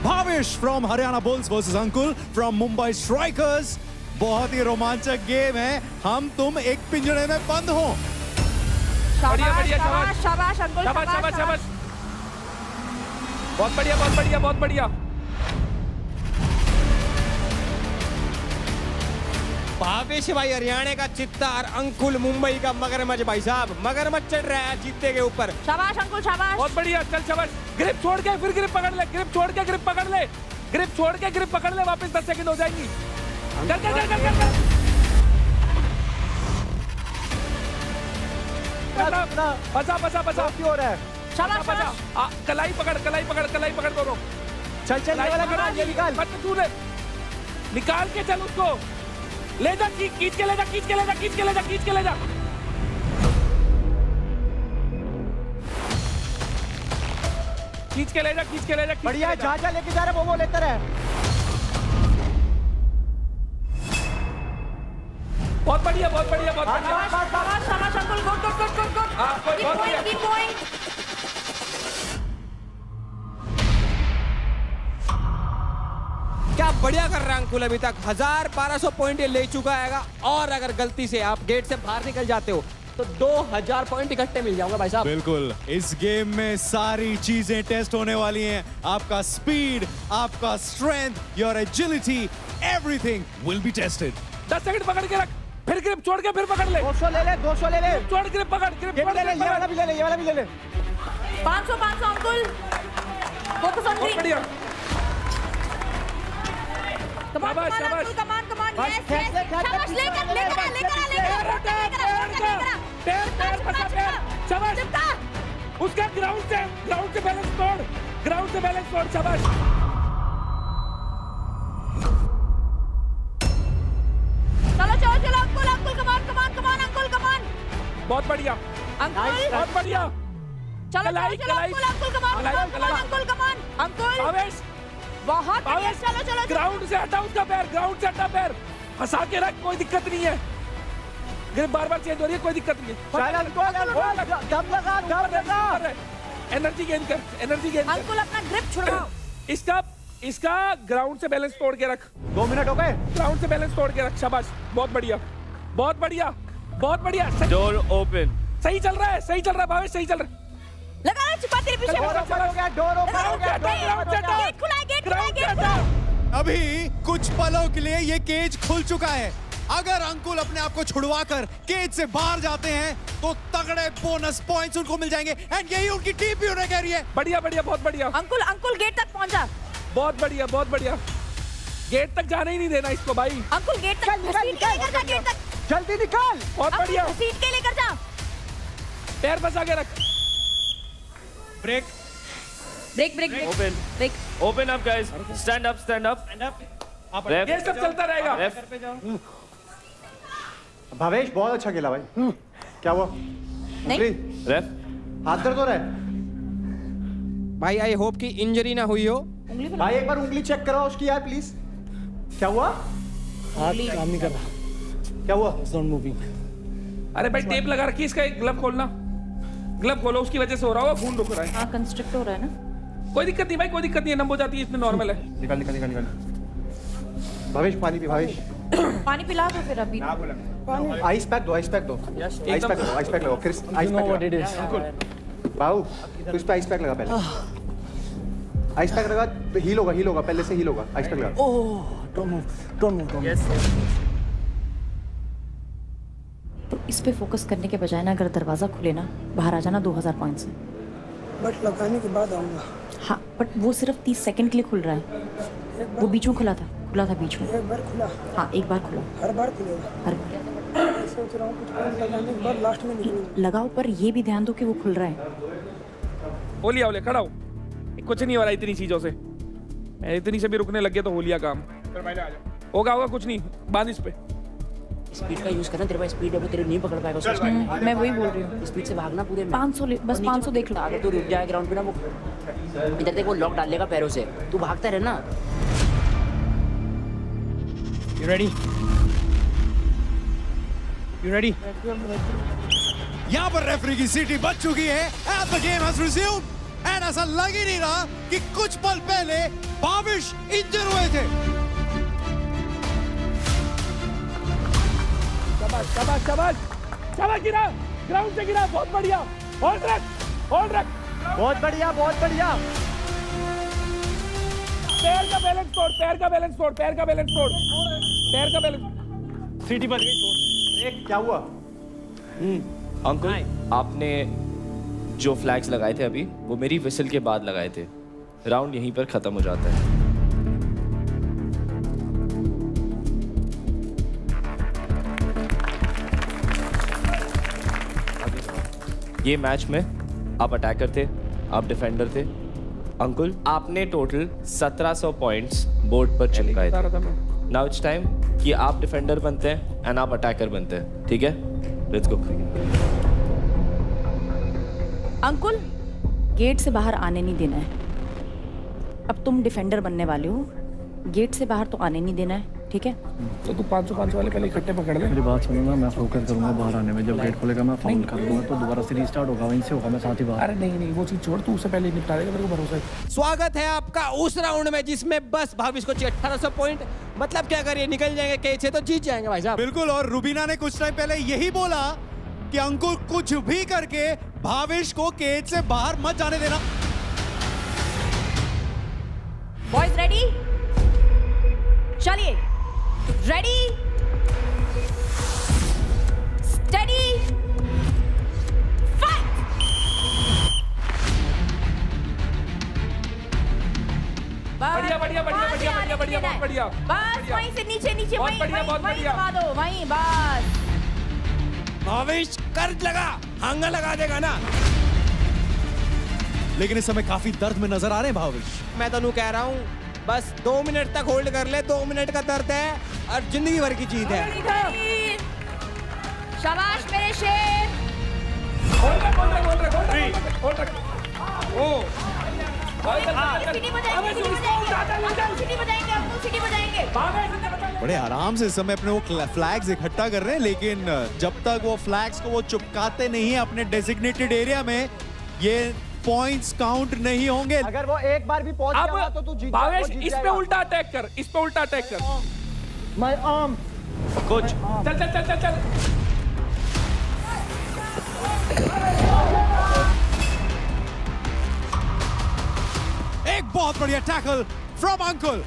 Bhavesh from Haryana bulls versus Ankul from Mumbai strikers. बहुत ही रोमांचक गेम है, हम तुम एक पिंजरे में बंद हो। बढ़िया बढ़िया, शाबाश, शाबाश अंकुल, शाबाश शाबाश शाबाश। शाबाश, बहुत बढ़िया बहुत बढ़िया बहुत बढ़िया। भावेश भाई हरियाणा का चित्ता और अंकुल मुंबई का मगरमच्छ। भाई साहब मगरमच्छ चढ़ रहा है जीते के ऊपर। शाबाश अंकुल, शाबाश। बहुत बढ़िया, चल शाबाश। ग्रिप छोड़ के फिर ग्रिप पकड़ ले, ग्रिप छोड़ के ग्रिप पकड़ ले, ग्रिप छोड़ के ग्रिप पकड़ ले, वापस 10 सेकंड हो जाएंगी। चल चल चल चल चल। बचा बचा बचा, क्यों हो रहा है? शाबाश, बचा। कलाई पकड़ कलाई पकड़ कलाई पकड़ दोनों। चल चल, ये वाला करा, ये निकाल। मत तू ले, निकाल के चल उसको, ले जा, खींच के ले जा, खींच के ले जा, खींच के ले जा, खींच के ले जा। खींच के ले जा, खींच के ले जा। बढ़िया, जा जा लेके जा रहा है, वो लेता रहे। बहुत बढ़िया बहुत बढ़िया बहुत बढ़िया। शाबाश, शाबाश, शाबाश Ankul, good good good good good. बहुत बढ़िया। Keep going. क्या बढ़िया कर रहा है अंकुल, अभी तक 1200 पॉइंट ये ले चुका है, और अगर गलती से आप गेट से बाहर निकल जाते हो तो 2000 पॉइंट इकट्ठे मिल जाओगे भाई साहब। बिल्कुल, इस गेम में सारी चीजें टेस्ट होने वाली हैं। आपका स्पीड, आपका strength, your agility, everything will be tested. 10 second पकड़ के रख, फिर ग्रिप छोड़ के फिर पकड़ ले। 200 ले ले, 200 ले ले। छोड़ ग्रिप पकड़, ग्रिप ये छोड़ ले ले, ये वाला भी ले ले, ये वाला भी ले ले। 500 अंकुल, फोकस ऑन बहुत बढ़िया। शाबाश शाबाश, कमान कमान, यस यस, शाबाश, लेकर लेकर पैर फंसा पैर, शाबाश। उसका ग्राउंड से बैलेंस तोड़, ग्राउंड से बैलेंस तोड़, शाबाश। चलो अंकुल कमान अंकुल। बहुत बढ़िया अंकुल, बहुत बढ़िया। चलो कलाई, कलाई। अंकुल कमान अंकुल। भावेश, बहुत बढ़िया, चलो ग्राउंड से हटा उसका पैर, ग्राउंड से हटा पैर, फंसा के रख, कोई दिक्कत नहीं है। ग्रिप बार चेंज हो रही है, कोई दिक्कत नहीं है। दम लगा। एनर्जी गेन कर, एनर्जी गेन कर। अंकुल अपना ग्रिप छुड़वाओ। इसका ग्राउंड से बैलेंस तोड़ के रख। 2 मिनट हो गए। ग्राउंड से बैलेंस तोड़ के रख, शाबाश। बहुत बढ़िया, बहुत बढ़िया, बहुत बढ़िया। Door open. सही चल रहा है, सही चल रहा है भावेश, सही चल रहा है। लगा रहा चिपा तेरे पीछे। डोर ओपन हो गया, डोर ओपन हो गया। गेट खुला है, गेट खुला है। अभी कुछ पलों के लिए ये केज खुल चुका है। अगर अंकुल अपने आप को छुड़वाकर केज से बाहर जाते हैं तो तगड़े बोनस पॉइंट्स उनको मिल जाएंगे एंड यही उनकी टीम भी उन्हें कह रही है। बढ़िया बढ़िया, बहुत बढ़िया। अंकुल गेट तक पहुंचा। बहुत बढ़िया, बहुत बढ़िया। गेट तक जाने ही नहीं देना इसको भाई। अंकुल गेट तक घसीट के लेकर जा, गेट तक जल्दी निकाल। बहुत बढ़िया, घसीट के लेकर जा। पैर फंसा के रख। Break open up guys, stand up ref, ये सब चलता रहेगा। भावेश बहुत अच्छा खेला भाई। क्या हुआ? नहीं रेफ, हाथ दर्द हो रहा है भाई, आई होप कि इंजरी ना हुई हो। भाई, एक बार उंगली चेक कराओ उसकी यार प्लीज। क्या हुआ? हाथ काम नहीं कर रहा। क्या हुआ? It's not moving। अरे भाई टेप लगा रखी है इसका, एक ग्लव खोलना, ग्लव खोलो, उसकी वजह से हो रहा होगा, खून रुक रहा है। हाँ, कंस्ट्रक्ट हो रहा है ना। कोई दिक्कत नहीं भाई, कोई दिक्कत नहीं है, नम हो जाती है, इसमें नॉर्मल है। निकाल। भावेश पानी पी, भावेश पानी पिला दो फिर अभी। आइस पैक दो, आइस पैक लगाओ फिर आइस पैक। बाबू तू इस पे आइस पैक लगा पहले। आइस पैक लगा, हील होगा पहले से हील होगा। आइस पैक लगा। Don't move। तो इस पे फोकस करने के बजाय ना, अगर दरवाजा खुले ना, बाहर आ जाना 2000 पॉइंट्स है। बट लगाने के बाद आऊंगा। हाँ, बट वो सिर्फ 30 सेकंड के लिए खुल रहा है। वो बीच में खुला था बीच में। एक बार खुला। हाँ, एक बार खुला। हर बार खुलेगा। हर बार सोच रहा हूँ कुछ पॉइंट लगाने के बाद लास्ट में निकलूंगा। लगाओ, पर ये भी ध्यान दो कि वो खुल रहा है। ओले खड़ा हो, कुछ नहीं हो रहा इतनी चीजों से। मैं इतनी से भी रुकने लग गया तो हो लिया काम। होगा कुछ नहीं, बांध इस पे। स्पीड का यूज करना, तेरे पास स्पीड है, तेरे नहीं पकड़ पाएगा उसको। मैं वही बोल रही हूँ, स्पीड से भागना पूरे में। 500 बस 500 देख लो। अगर तू रुक जाए ग्राउंड पे ना, वो इधर तक वो लॉक डाल लेगा पैरों से, तू भागता रहे ना। You ready? यहाँ पर रेफरी की सीटी बज चुकी है and the game has resumed and ऐसा लग ही नहीं रहा कि कुछ पल पहले भावेश इंजर हुए थे। शाबाश गिरा, ग्राउंड से गिरा, बहुत बढ़िया। होल्ड रख। बहुत बढ़िया। पैर का बैलेंस तोड़। सीटी बज गई, छोड़। क्या हुआ? अंकुल आपने जो फ्लैग्स लगाए थे अभी, वो मेरी विसल के बाद लगाए थे। राउंड यहीं पर खत्म हो जाता है। ये मैच में आप अटैकर थे, आप डिफेंडर थे। अंकुल आपने टोटल 1700 पॉइंट्स बोर्ड पर चिपकाए थे। नाउ इट्स टाइम कि आप डिफेंडर बनते हैं एंड आप अटैकर बनते हैं, ठीक है? Let's go. अंकुल, गेट से बाहर आने नहीं देना है। अब तुम डिफेंडर बनने वाले हो, गेट से बाहर तो आने नहीं देना है, ठीक है? तो तू 500 वाले पहले इकट्ठे पकड़ ले। मेरी बात सुनूंगा, मैं फोकस करूंगा बाहर आने में। जब गेट खुलेगा मैं फाउल कर दूंगा तो दोबारा से रीस्टार्ट होगा, वहीं से होगा, मैं साथ ही बाहर। अरे नहीं, वो चीज छोड़, तू उससे पहले निपटा देगा, मेरे को भरोसा है। स्वागत है आपका उस राउंड में जिसमें बस भावेश को चाहिए 1800 पॉइंट। मतलब क्या करिए, निकल जाएंगे केज से तो जीत जाएंगे भाई साहब। बिल्कुल, और रुबीना ने कुछ टाइम पहले यही बोला कि अंकुर कुछ भी करके भावेश को केज से बाहर मत जाने देना। Boys ready? चलिए, रेडी Steady. Fight. बढ़िया बढ़िया बढ़िया बढ़िया बढ़िया बढ़िया बहुत बढ़िया बस वहीं से नीचे नीचे बहुत वहीं बढ़िया, बहुत वहीं बढ़िया। दबा दो वहीं बस। भावेश कर्ज लगा, हांगा लगा देगा ना। लेकिन इस समय काफी दर्द में नजर आ रहे हैं भावेश। मैं तनु कह रहा हूँ बस 2 मिनट तक होल्ड कर ले, 2 मिनट का दर्द है और जिंदगी भर की जीत है। शाबाश मेरे शेर। सीटी बजाएंगे, सीटी बजाएंगे, हम लोग सीटी बजाएंगे। बड़े आराम से इस समय अपने वो फ्लैग्स इकट्ठा कर रहे हैं, लेकिन जब तक वो फ्लैग्स को वो चिपकाते नहीं है अपने डेजिग्नेटेड एरिया में, ये पॉइंट्स काउंट नहीं होंगे। अगर वो एक बार भी पहुंच गया तो तू जीत भावेश इस पे उल्टा अटैक कर, इस पे उल्टा अटैक कर। माय आर्म कुछ चल चल चल चल चल। एक बहुत बढ़िया टैकल फ्रॉम अंकुल।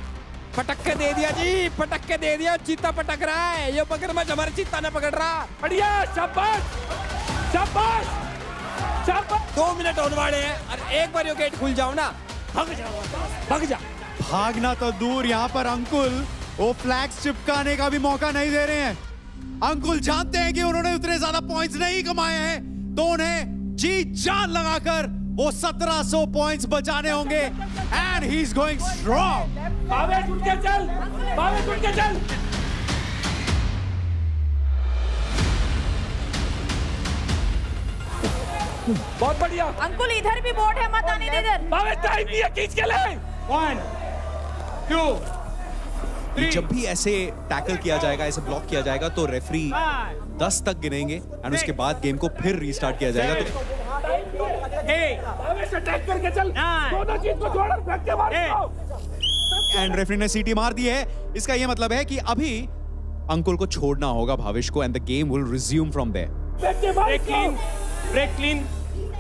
पटक के दे दिया जी, पटक के दे दिया। चीता पटक रहा है, ये पकड़ मत, हमारा चीता ना पकड़ रहा। बढ़िया, शाबाश शाबाश शाबाश। 2 मिनट होने वाले हैं और एक बार ये गेट खुल जाओ ना, भाग जा भाग जा। भागना तो दूर, यहाँ पर अंकुल वो फ्लैग्स चिपकाने का भी मौका नहीं दे रहे हैं। अंकुल जानते हैं कि उन्होंने उतने ज्यादा पॉइंट्स नहीं कमाए हैं, तो उन्हें जी जान लगाकर वो 1700 पॉइंट्स बचाने होंगे। And he is going strong. Bhavesh उठ के चल, भावेश उठ के चल। बहुत बढ़िया अंकुल, इधर भी बोर्ड है, मत आने दे इधर। भावेश टाइम नहीं है, खींच के ले। 1 2 जब भी ऐसे टैकल किया जाएगा, ऐसे ब्लॉक किया जाएगा, तो रेफरी 10 तक गिनेंगे एंड उसके बाद गेम को फिर रीस्टार्ट किया जाएगा। तो भावेश अटैक करके चल, दोनों चीज को जोड़ और फेंक के मार दो। एंड रेफरी ने सीटी मार दी है। इसका ये मतलब है कि अभी अंकुल को छोड़ना होगा भावेश को, and the game will resume from there. Break clean, break clean.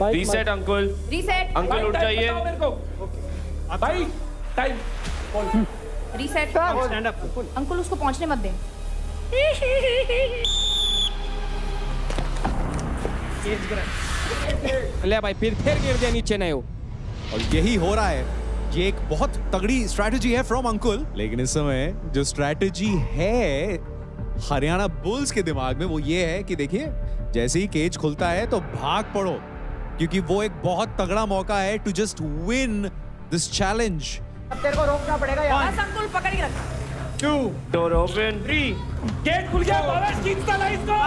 Reset Ankul, reset. Ankul उठ जाइए। भाई time reset. Stand up. Ankul उसको पहुंचने मत दे। ले भाई, फिर गिर दे नीचे नहीं हो। और यही हो रहा है। ये एक बहुत तगड़ी स्ट्रैटेजी है फ्रॉम अंकुल, लेकिन इस समय जो स्ट्रैटेजी है हरियाणा बुल्स के दिमाग में वो ये है कि देखिए, जैसे ही केज खुलता है तो भाग पड़ो, क्योंकि वो एक बहुत तगड़ा मौका है to just win this challenge. अब तेरे को रोकना पड़ेगा यार। बस अंकुल पकड़ के रख। 2 डोर ओपन। 3 गेट खुल गया, भावेश खींचता ला इसको।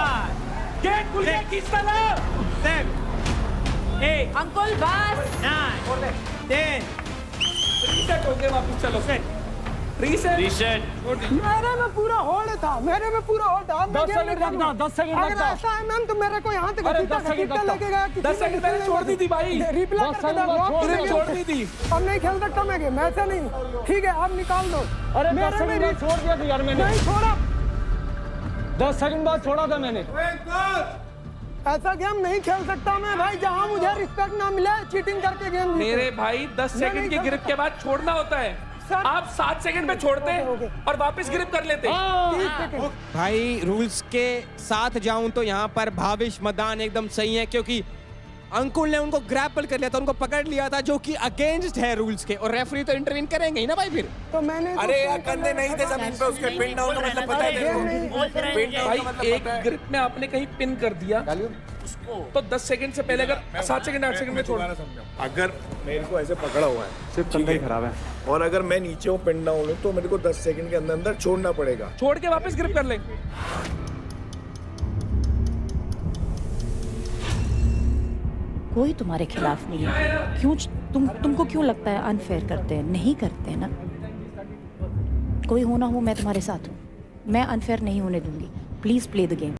गेट खुल गया, खींचता ला। 7 8 अंकुल बस। 9 10 रीसेट हो गया, वापस चलो। Reset reset. मेरे में पूरा होल्ड था, मेरे में पूरा होल्ड था। 10 सेकंड रखना, 10 सेकंड अगर रखना। ऐसा है मैम तो मेरे को यहाँ तक अरे घसीटा 10 सेकंड घसीटा लेके गया। 10 सेकंड पहले छोड़ दी थी भाई। रिप्ले 10 करके सेकंड बाद छोड़ दे, दी। छोड़ दी थी। अब नहीं खेल सकता मैं गेम, ऐसा नहीं। ठीक है, अब निकाल दो। अरे मेरे 10 सेकंड में बाद छोड़ दिया था यार मैंने। नहीं छोड़ा, 10 सेकंड बाद छोड़ा था मैंने। ऐसा गेम नहीं खेल सकता मैं भाई, जहाँ मुझे रिस्पेक्ट ना मिले चीटिंग करके गेम। मेरे भाई 10 सेकंड की ग्रिप के बाद छोड़ना होता है। आप 7 सेकंड में छोड़ते और वापस ग्रिप कर लेते। भाई रूल्स के साथ जाऊं तो यहाँ पर भावेश मैदान एकदम सही है, क्योंकि अंकुल ने उनको ग्रैपल कर लिया था, उनको पकड़ लिया था, जो कि अगेंस्ट है रूल्स के, और रेफरी तो इंटरवीन करेंगे ही ना भाई फिर। तो मैंने अरे यार, कंधे नहीं थे जमीन पे उसके, पिन डाउन का मतलब पता है भाई एक ग्रिप में आपने कहीं पिन कर दिया तो 10 सेकंड से पहले अगर 7 सेकंड 8 सेकंड में छोड़ना। अगर मेरे को ऐसे पकड़ा हुआ है, सिर्फ कंधा ही खराब है, और अगर मैं नीचे हूँ पिन डाउन हूँ, तो मेरे को 10 सेकंड के अंदर अंदर छोड़ना पड़ेगा। छोड़ के वापस ग्रिप कर ले। कोई तुम्हारे खिलाफ नहीं है। क्यों तुमको क्यों लगता है अनफेयर करते हैं? नहीं करते हैं ना। कोई हो ना हो, मैं तुम्हारे साथ हूँ। मैं अनफेयर नहीं होने दूंगी। Please play the game.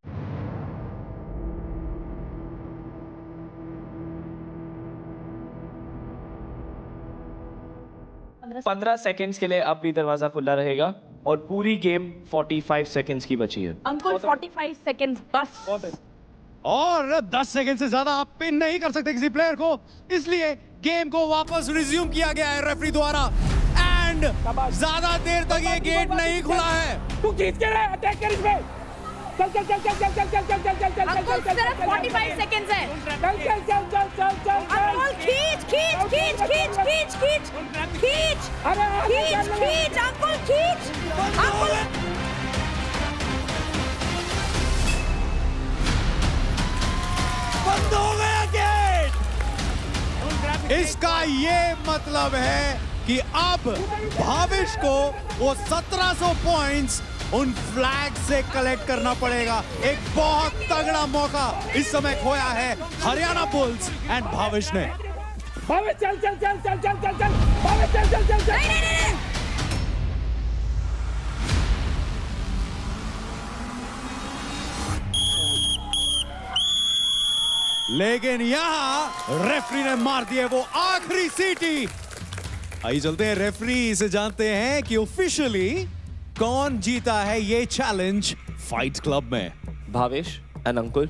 15 seconds के लिए अब भी दरवाजा खुला रहेगा और पूरी गेम 45 सेकंड्स की बची है। अंकुल 45 सेकंड्स बस। और 10 सेकंड से ज्यादा आप पिन नहीं कर सकते किसी प्लेयर को, इसलिए गेम को वापस रिज्यूम किया गया है रेफरी द्वारा। एंड ज्यादा देर तक ये गेट नहीं खुला है। तू खींच के रहे, अटैक कर इसमें। चल चल चल चल चल चल चल चल चल चल अंकुल सिर्फ 45 सेकंड्स है। चल चल चल चल चल चल अंकुल खींच खींच खींच खींच खींच खींच खींच अरे खींच खींच अंकुल खींच अंकुल। बंद हो गया गेट। इसका ये मतलब है कि अब भाविश को वो 1700 पॉइंट्स उन फ्लैग से कलेक्ट करना पड़ेगा। एक बहुत तगड़ा मौका इस समय खोया है हरियाणा बुल्स एंड भाविश ने। भाविश चल चल चल चल चल चल चल भाविश चल चल चल चल। नहीं लेकिन यहां रेफरी ने मार दिया वो आखिरी सीटी। आइए चलते हैं रेफरी से जानते हैं कि ऑफिशियली कौन जीता है ये चैलेंज फाइट क्लब में। भावेश एंड अंकुल,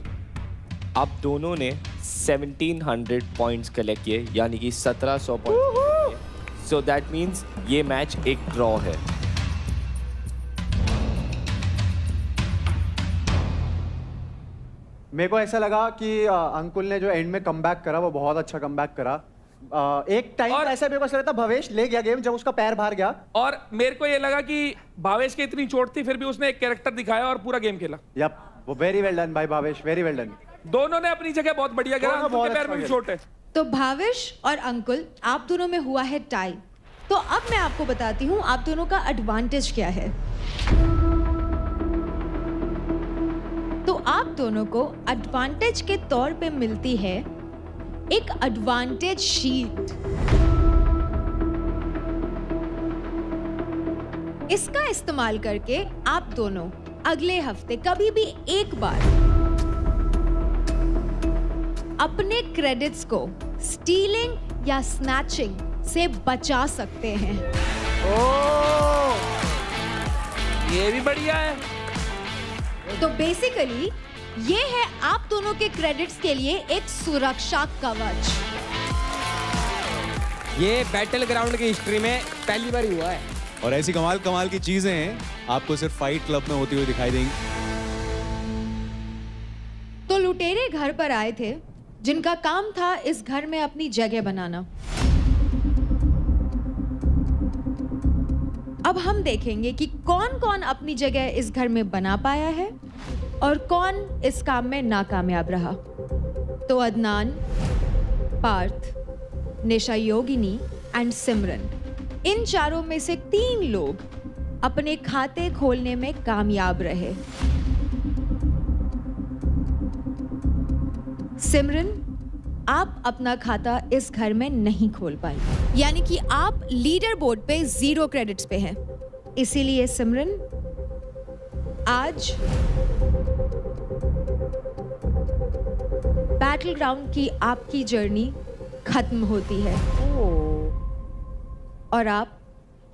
आप दोनों ने 1700 पॉइंट्स कलेक्ट किए, यानी कि 1700 पॉइंट्स। सो दैट मींस ये मैच एक ड्रॉ है। मेरे को ऐसा लगा कि अंकुल ने जो एंड में कमबैक करा वो बहुत अच्छा कमबैक करा। एक टाइम ऐसा मेरे को ऐसा लगता भवेश ले गया गेम जब उसका पैर बाहर गया। और मेरे को ये लगा कि भावेश की इतनी चोट थी फिर भी उसने एक कैरेक्टर दिखाया और पूरा गेम खेला। यप, वो वेरी वेल डन भाई भावेश, वेरी वेल डन। दोनों ने अपनी जगह बहुत बढ़िया करा। उनके पैर में भी चोट है। तो भाविश और अंकुल आप दोनों में हुआ है टाई। तो अब मैं आपको बताती हूँ आप दोनों का एडवांटेज क्या है। तो आप दोनों को एडवांटेज के तौर पे मिलती है एक एडवांटेज शीट। इसका इस्तेमाल करके आप दोनों अगले हफ्ते कभी भी एक बार अपने क्रेडिट्स को स्टीलिंग या स्नैचिंग से बचा सकते हैं। ये भी बढ़िया है। तो बेसिकली ये है आप दोनों के क्रेडिट्स के लिए एक सुरक्षा कवच। ये बैटल ग्राउंड की हिस्ट्री में पहली बार हुआ है। और ऐसी कमाल कमाल की चीजें हैं आपको सिर्फ फाइट क्लब में होती हुई दिखाई देंगी। तो लुटेरे घर पर आए थे जिनका काम था इस घर में अपनी जगह बनाना। अब हम देखेंगे कि कौन कौन अपनी जगह इस घर में बना पाया है और कौन इस काम में नाकामयाब रहा। तो अदनान, पार्थ, निशा योगिनी एंड सिमरन, इन चारों में से 3 लोग अपने खाते खोलने में कामयाब रहे। सिमरन, आप अपना खाता इस घर में नहीं खोल पाई, यानी कि आप लीडर बोर्ड पे 0 क्रेडिट्स पे हैं। इसीलिए सिमरन, आज बैटल ग्राउंड की आपकी जर्नी खत्म होती है और आप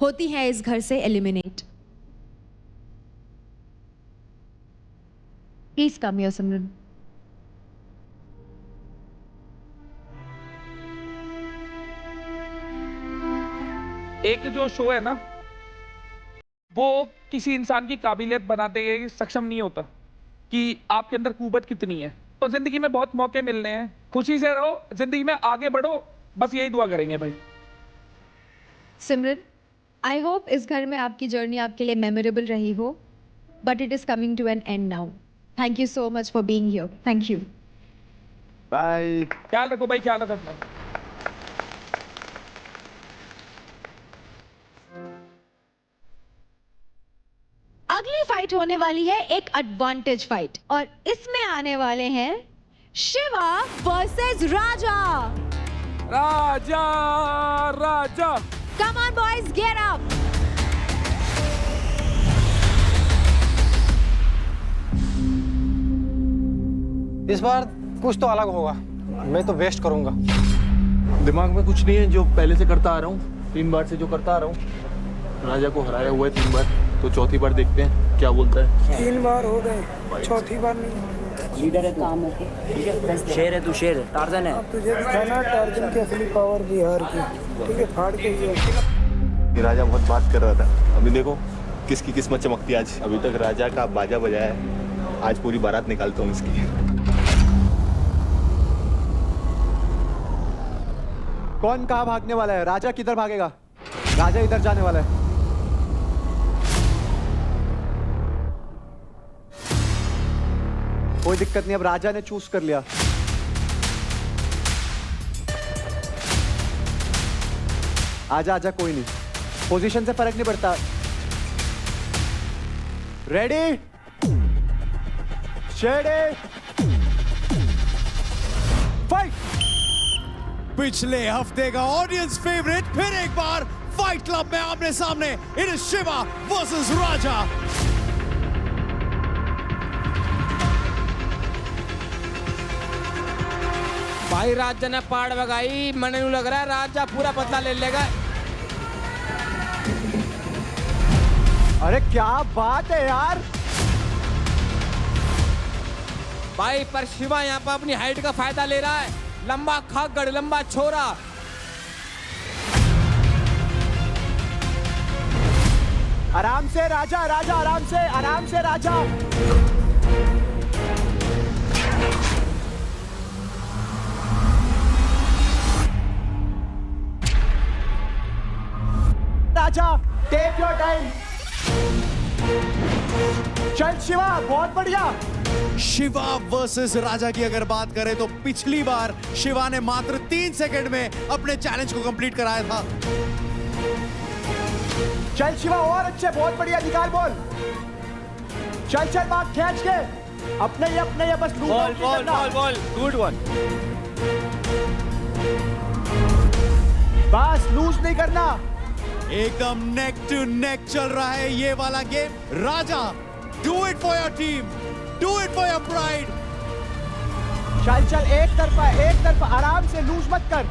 होती हैं इस घर से एलिमिनेट। प्लीज कम हियर सिमरन। एक जो शो है ना वो किसी इंसान की काबिलियत बनाते हुए सक्षम नहीं होता कि आपके अंदर कुव्वत कितनी है। तो जिंदगी में बहुत मौके मिलने हैं, खुशी से रहो, जिंदगी में आगे बढ़ो, बस यही दुआ करेंगे भाई। सिमरन, आई होप इस घर में आपकी जर्नी आपके लिए मेमोरेबल रही हो, but it is coming to an end now. Thank you so much for being here. Thank you. Bye. ख्याल रखो भाई, ख्याल रखो। अगली फाइट होने वाली है एक एडवांटेज फाइट और इसमें आने वाले हैं Shiva versus Raja. Raja Raja, come on boys, get up. इस बार कुछ तो अलग होगा, मैं तो वेस्ट करूंगा। दिमाग में कुछ नहीं है, जो पहले से करता आ रहा हूँ, 3 बार से जो करता आ रहा हूँ। राजा को हराया हुआ है 3 बार, तो चौथी बार देखते हैं क्या बोलता है। 3 बार हो गए, चौथी बार नहीं। लीडर है काम होके, ठीक है, शेर है तू, शेर है, टार्जन है। अब तुझे दिखाना टार्जन की असली पावर बिहार की, ठीक है, फाड़ के ही। राजा बहुत बात कर रहा था, अभी देखो किसकी किस्मत चमकती आज। अभी तक राजा का बाजा बजाया है, आज पूरी बारात निकालता हूँ इसकी। कौन कहाँ भागने वाला है? राजा किधर भागेगा? राजा इधर जाने वाला है। कोई दिक्कत नहीं, अब राजा ने चूज कर लिया। आजा आजा, कोई नहीं, पोजीशन से फर्क नहीं पड़ता। Ready, shady, fight. पिछले हफ्ते का ऑडियंस फेवरेट फिर एक बार फाइट क्लब में आमने सामने। इट इज शिवा वर्सेस राजा। भाई राजा ने पाड़ भगाई, मने नू लग रहा है राजा पूरा बदला ले लेगा। अरे क्या बात है यार। भाई पर शिवा यहाँ पर अपनी हाइट का फायदा ले रहा है। लंबा खागड़, लंबा छोरा। आराम से राजा, राजा आराम से राजा। राजा टेक योर टाइम। चल शिवा, बहुत बढ़िया। शिवा वर्सेस राजा की अगर बात करें तो पिछली बार शिवा ने मात्र 3 सेकंड में अपने चैलेंज को कंप्लीट कराया था। चल शिवा, और अच्छे, बहुत बढ़िया, निकाल बॉल। चल चल भाग, खींच के अपने ही बस ball ball ball ball, good one. बस लूज नहीं करना। एकदम नेक टू नेक चल रहा है ये वाला game. Raja, do it for your team, do it for your pride. चल चल, एक तरफा, आराम से, लूज मत कर।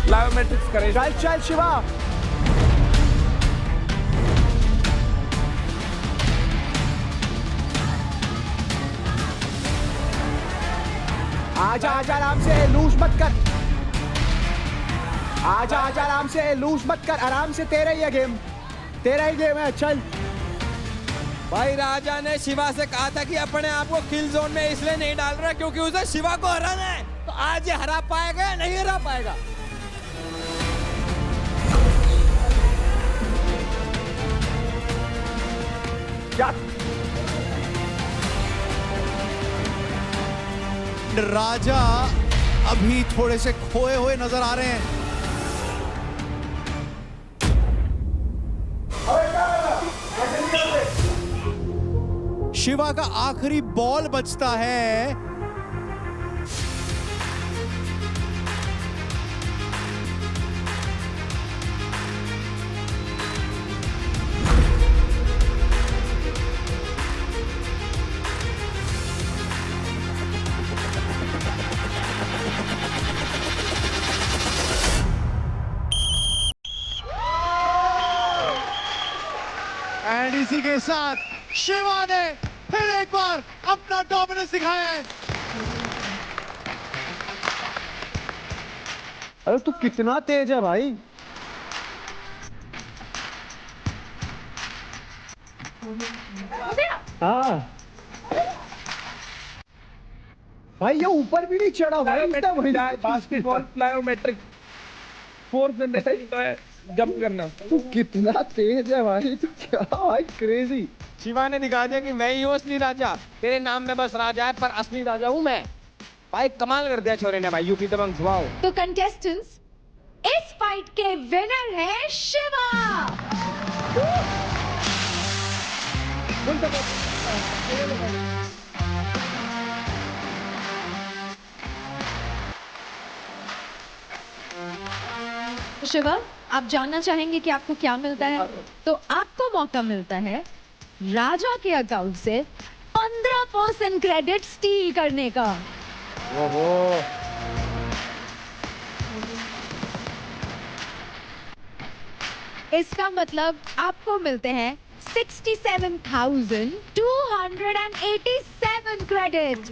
प्लायोमेट्रिक्स करें। चल चल शिवा, आजा आजा, आराम से, लूज मत कर। आजा आजा, आराम से, लूज मत कर, आराम से, तेरा ही गेम है। चल भाई राजा ने शिवा से कहा था कि अपने आप को किल जोन में इसलिए नहीं डाल रहा क्योंकि उसे शिवा को हराना है। तो आज ये हरा पाएगा या नहीं हरा पाएगा? क्या राजा अभी थोड़े से खोए हुए नजर आ रहे हैं। शिवा का आखिरी बॉल बचता है। एंड इसी के साथ शिवा ने फिर एक बार अपना डोमिनेंस दिखाया है। अरे तू कितना तेज है भाई। हाँ भाई, ये ऊपर भी नहीं चढ़ा भाई। बास्केटबॉल प्लायोमेट्रिक फोर्स है जंप करना। तू कितना तेज है भाई, तू क्या भाई, क्रेजी। शिवा ने दिखा दिया कि मैं ही हूँ असली राजा। तेरे नाम में बस राजा है पर असली राजा हूँ मैं। भाई कमाल कर दिया छोरे ने भाई, यूपी दबंग। वाओ। तो कंटेस्टेंट्स, इस फाइट के विनर है शिवा। शिवा, आप जानना चाहेंगे कि आपको क्या मिलता है? तो आपको मौका मिलता है राजा के अकाउंट से 15% क्रेडिट स्टील करने का। इसका मतलब आपको मिलते हैं 67,287 क्रेडिट।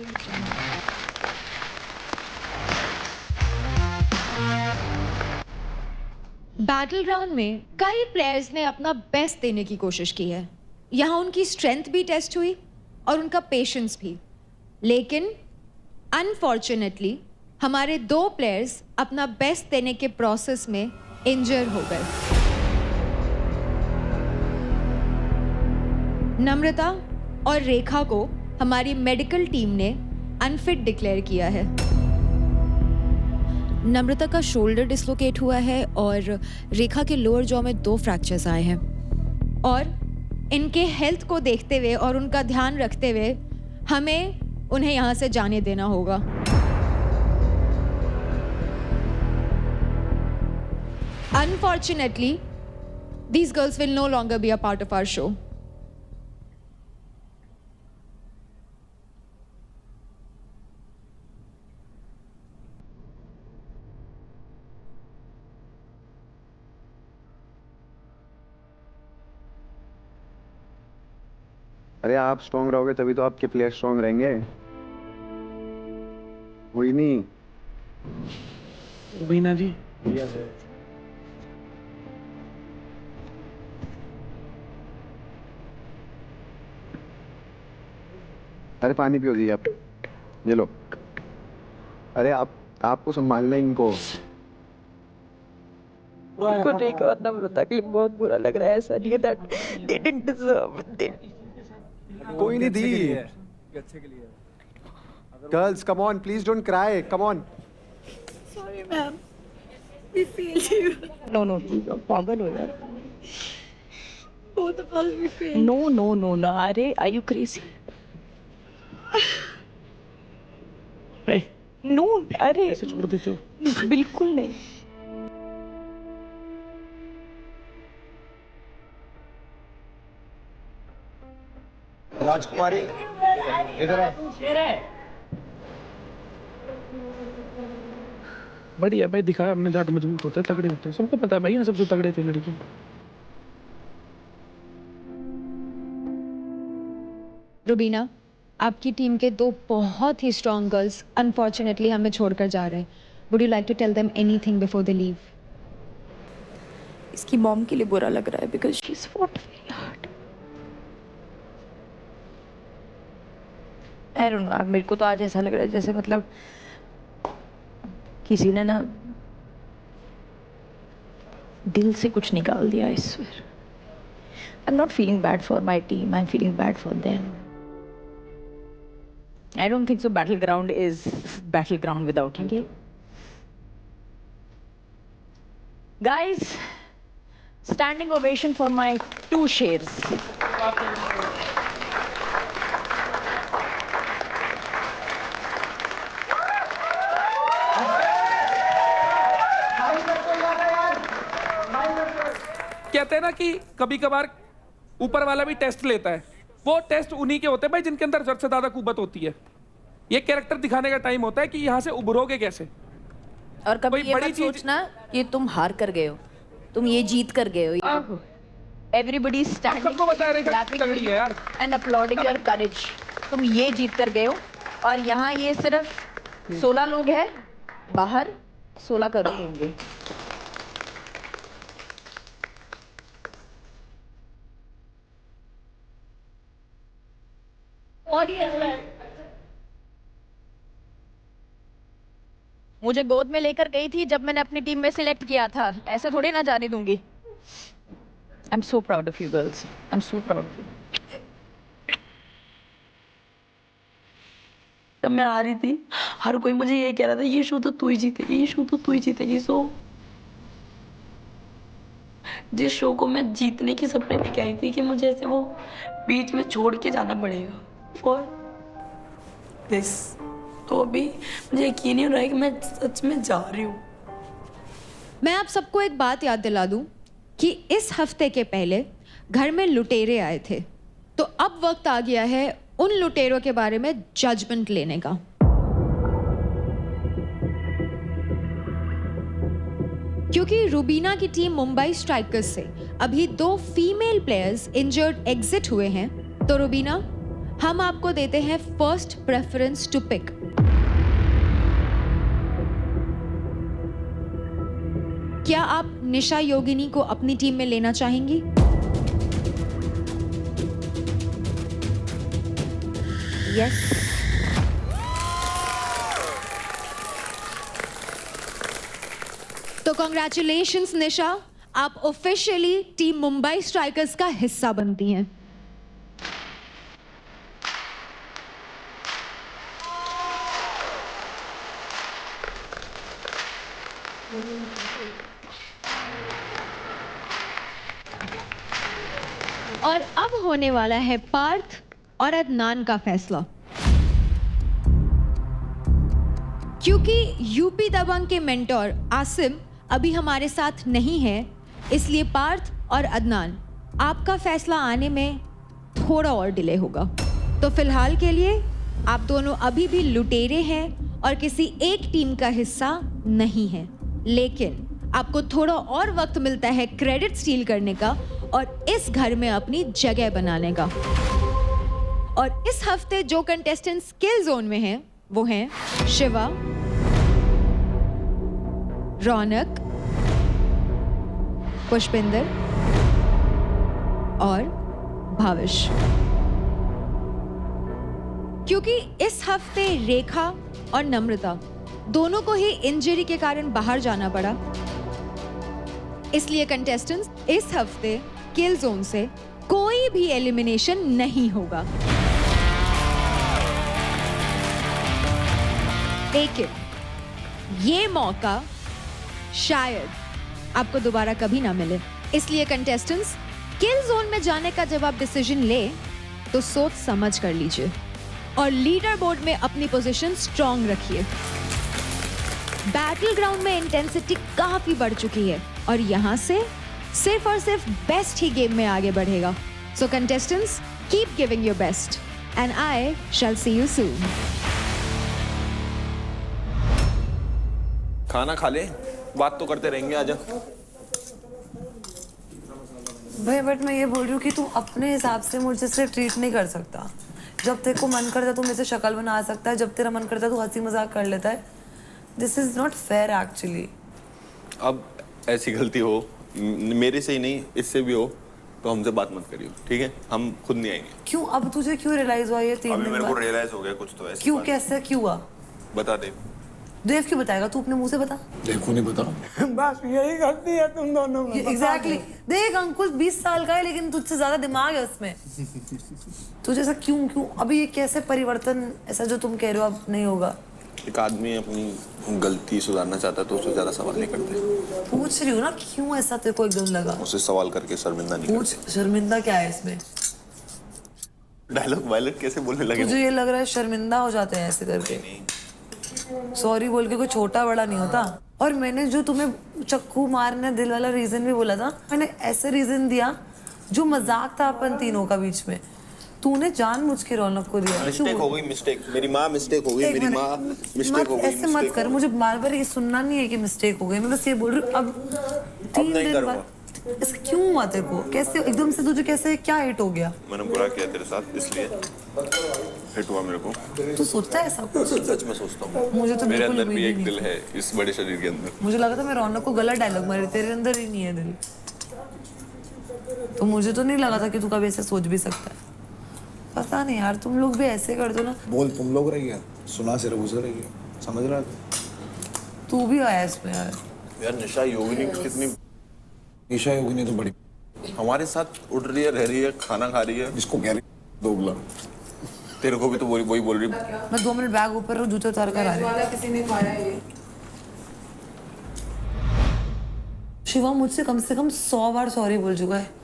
बैटल ग्राउंड में कई प्लेयर्स ने अपना बेस्ट देने की कोशिश की है। यहाँ उनकी स्ट्रेंथ भी टेस्ट हुई और उनका पेशेंस भी, लेकिन अनफॉर्चुनेटली हमारे 2 प्लेयर्स अपना बेस्ट देने के प्रोसेस में इंजर हो गए। नम्रता और रेखा को हमारी मेडिकल टीम ने अनफिट डिक्लेयर किया है। नम्रता का शोल्डर डिसलोकेट हुआ है और रेखा के लोअर जॉ में 2 फ्रैक्चर्स आए हैं, और इनके हेल्थ को देखते हुए और उनका ध्यान रखते हुए हमें उन्हें यहाँ से जाने देना होगा। Unfortunately, these girls will no longer be a part of our show. अरे आप स्ट्रॉन्ग रहोगे तभी तो आपके प्लेयर स्ट्रॉन्ग रहेंगे। कोई नहीं बीना जी, अरे पानी पियो जी आप, ये लो। अरे आपको संभालना है इनको। उनको नहीं करना पता कि बहुत बुरा लग रहा है, ऐसा नहीं है that they didn't deserve it. कोई नहीं दी। Girls come on, please don't cry, come on. Sorry ma'am, we feel you. No, पागल हो यार। Both of us we feel. No, अरे are you crazy? No, अरे ऐसे छोड़ देते हो? बिल्कुल नहीं। राजकुमारी इधर आ। बढ़िया भाई, दिखाया हमने जाट मजबूत होते हैं, तगड़े होते हैं, सबको पता है भाई, यहाँ सबसे तगड़े थे लड़के। रुबीना, आपकी टीम के 2 बहुत ही स्ट्रॉन्ग गर्ल्स अनफॉर्चुनेटली हमें छोड़कर जा रहे हैं। Would you like to tell them anything before they leave? इसकी मॉम के लिए बुरा लग रहा है because she is fought very hard. I don't know, मेरे को तो आज ऐसा लग रहा है जैसे मतलब किसी ने ना दिल से कुछ निकाल दिया। I swear I am not feeling bad for my team, I am feeling bad for them. I don't think so. Battleground is battleground without you. Okay. Guys, standing ovation for my 2 shares. कहते हैं ना कि कभी कभार ऊपर वाला भी test लेता है। वो टेस्ट उन्हीं के होते हैं भाई जिनके अंदर जरूरत से ज्यादा कुव्वत होती है। ये कैरेक्टर दिखाने का टाइम होता है कि यहाँ से उभरोगे कैसे। और कभी ये मत सोचना कि तुम हार कर गए हो, तुम ये जीत कर गए हो। Everybody standing, सबको बता रहे तगड़ी है यार, and applauding your courage. तुम ये जीत कर गए हो और यहाँ ये सिर्फ 16 लोग हैं, बाहर 16 करोड़ होंगे। मुझे गोद में लेकर गई थी जब मैंने अपनी टीम में सिलेक्ट किया था, ऐसे थोड़ी ना जाने दूंगी। I am so proud of you girls, I am so proud of you. जब मैं आ रही थी हर कोई मुझे ये कह रहा था ये शो तो तू ही जीतेगी, ये शो तो तू ही जीतेगी। सो जिस शो को मैं जीतने के सपने में कही थी कि मुझे ऐसे वो बीच में छोड़ के जाना पड़ेगा फॉर दिस, तो अभी मुझे यकीन नहीं हो रहा है कि मैं सच में जा रही हूँ। मैं आप सबको एक बात याद दिला दूं कि इस हफ्ते के पहले घर में लुटेरे आए थे, तो अब वक्त आ गया है उन लुटेरों के बारे में जजमेंट लेने का। क्योंकि रुबीना की टीम मुंबई स्ट्राइकर्स से अभी 2 फीमेल प्लेयर्स इंजर्ड एग्जिट हुए हैं, तो रुबीना हम आपको देते हैं फर्स्ट प्रेफरेंस टू पिक। क्या आप निशा योगिनी को अपनी टीम में लेना चाहेंगी? यस। तो कॉन्ग्रेचुलेशंस निशा, आप ऑफिशियली टीम मुंबई स्ट्राइकर्स का हिस्सा बनती हैं। और अब होने वाला है पार्थ और अदनान का फैसला। क्योंकि यूपी दबंग के मेंटोर आसिम अभी हमारे साथ नहीं है, इसलिए पार्थ और अदनान, आपका फैसला आने में थोड़ा और डिले होगा। तो फिलहाल के लिए आप दोनों अभी भी लुटेरे हैं और किसी एक टीम का हिस्सा नहीं है, लेकिन आपको थोड़ा और वक्त मिलता है क्रेडिट स्टील करने का और इस घर में अपनी जगह बनाने का। और इस हफ्ते जो कंटेस्टेंट स्किल जोन में हैं वो हैं शिवा, रौनक, पुष्पिंदर और भाविश। क्योंकि इस हफ्ते रेखा और नम्रता दोनों को ही इंजरी के कारण बाहर जाना पड़ा, इसलिए कंटेस्टेंट्स इस हफ्ते किल जोन से कोई भी एलिमिनेशन नहीं होगा। लेकिन ये मौका शायद आपको दोबारा कभी ना मिले, इसलिए कंटेस्टेंट्स किल जोन में जाने का जब आप डिसीजन ले तो सोच समझ कर लीजिए और लीडर बोर्ड में अपनी पोजीशन स्ट्रॉन्ग रखिए। बैटल ग्राउंड में इंटेंसिटी काफी बढ़ चुकी है और यहाँ से सिर्फ और सिर्फ बेस्ट ही गेम में आगे बढ़ेगा। So contestants, keep giving your best and I shall see you soon. खाना खा ले, बात तो करते रहेंगे। आजा भाई, बट मैं ये बोल रही हूँ कि तू अपने हिसाब से मुझे से ट्रीट नहीं कर सकता। जब तेरे को मन करता है तू मेरे से शक्ल बना सकता है, जब तेरा मन करता है तू हंसी मजाक कर लेता है। This is not fair actually. अब ऐसी गलती हो मेरे से ही नहीं, इससे भी हो तो हमसे बात मत करियो, ठीक है? हम खुद नहीं आएंगे। क्यों? अब तुझे क्यों रियलाइज हुआ ये 3 दिन बाद? मेरे को रियलाइज हो गया कुछ तो ऐसे। क्यों? कैसे? क्यों हुआ? बता दे। देव क्यों बताएगा? तू अपने मुंह से बता। देव को नहीं बता। बस यही गलती है तुम दोनों में। एग्जैक्टली। देख अंकुश 20 साल का है लेकिन तुझसे ज्यादा दिमाग है उसमें। तुझे ऐसा क्यों? अभी ये कैसे परिवर्तन, ऐसा जो तुम कह रहे हो अब नहीं होगा? एक आदमी अपनी गलती सुधारना चाहता है तो उससे ज्यादा सवाल नहीं करते। पूछ रही हूँ ना, क्यों ऐसा तेरे को एकदम लगा? उससे सवाल करके शर्मिंदा नहीं पूछ, शर्मिंदा क्या है इसमें? डायलॉग वायलेट कैसे बोलने लगे? मुझे ये लग रहा है शर्मिंदा हो जाते हैं ऐसे करके। सॉरी बोल के कोई छोटा बड़ा नहीं होता। और मैंने जो तुम्हें चक्कू मारने दिल वाला रीजन भी बोला था, मैंने ऐसे रीजन दिया जो मजाक था अपन तीनों का बीच में। तूने जानबूझ के रौनक को दिया। मिस्टेक हो गई, मिस्टेक। मेरी माँ मिस्टेक हो गई, मेरी माँ मिस्टेक हो गई। ऐसे मत कर, मुझे बार-बार ये सुनना नहीं है कि मिस्टेक हो गई। मैं बस ये बोल रही हूँ अब 3 दिन बाद ऐसा क्यों हुआ तेरे को? कैसे एकदम से तुझे कैसे क्या हिट हो गया? मैंने बुरा किया तेरे साथ इसलिए हिट हुआ मेरे को। तू सोचता है ऐसा कुछ? सच में सोचता हूँ। मुझे तो मेरे बिल्कुल अंदर भी उम्मीद एक नहीं दिल है इस बड़े शरीर के अंदर। मुझे लगा था मैं रौनक को गलत डायलॉग मारी, तेरे अंदर ही नहीं है दिल। तो मुझे तो नहीं लगा था कि तू कभी ऐसे सोच भी सकता है। पता नहीं यार, तुम लोग भी ऐसे कर दो ना। बोल तुम लोग रही है, सुना सिर्फ उसे रही है, समझ रहा है? तू भी आया इसमें यार। यार निशा योगिनी कितनी, निशा योगिनी तो बड़ी हमारे साथ उठ रही है, रह रही है, खाना खा रही है। इसको कह रही दोगला। तेरे को भी तो वही बोल रही है। मैं 2 मिनट बैग ऊपर जूते उतार कर आ रही। किसी ने खाया ये। शिवा मुझसे कम से कम 100 बार सॉरी बोल चुका है।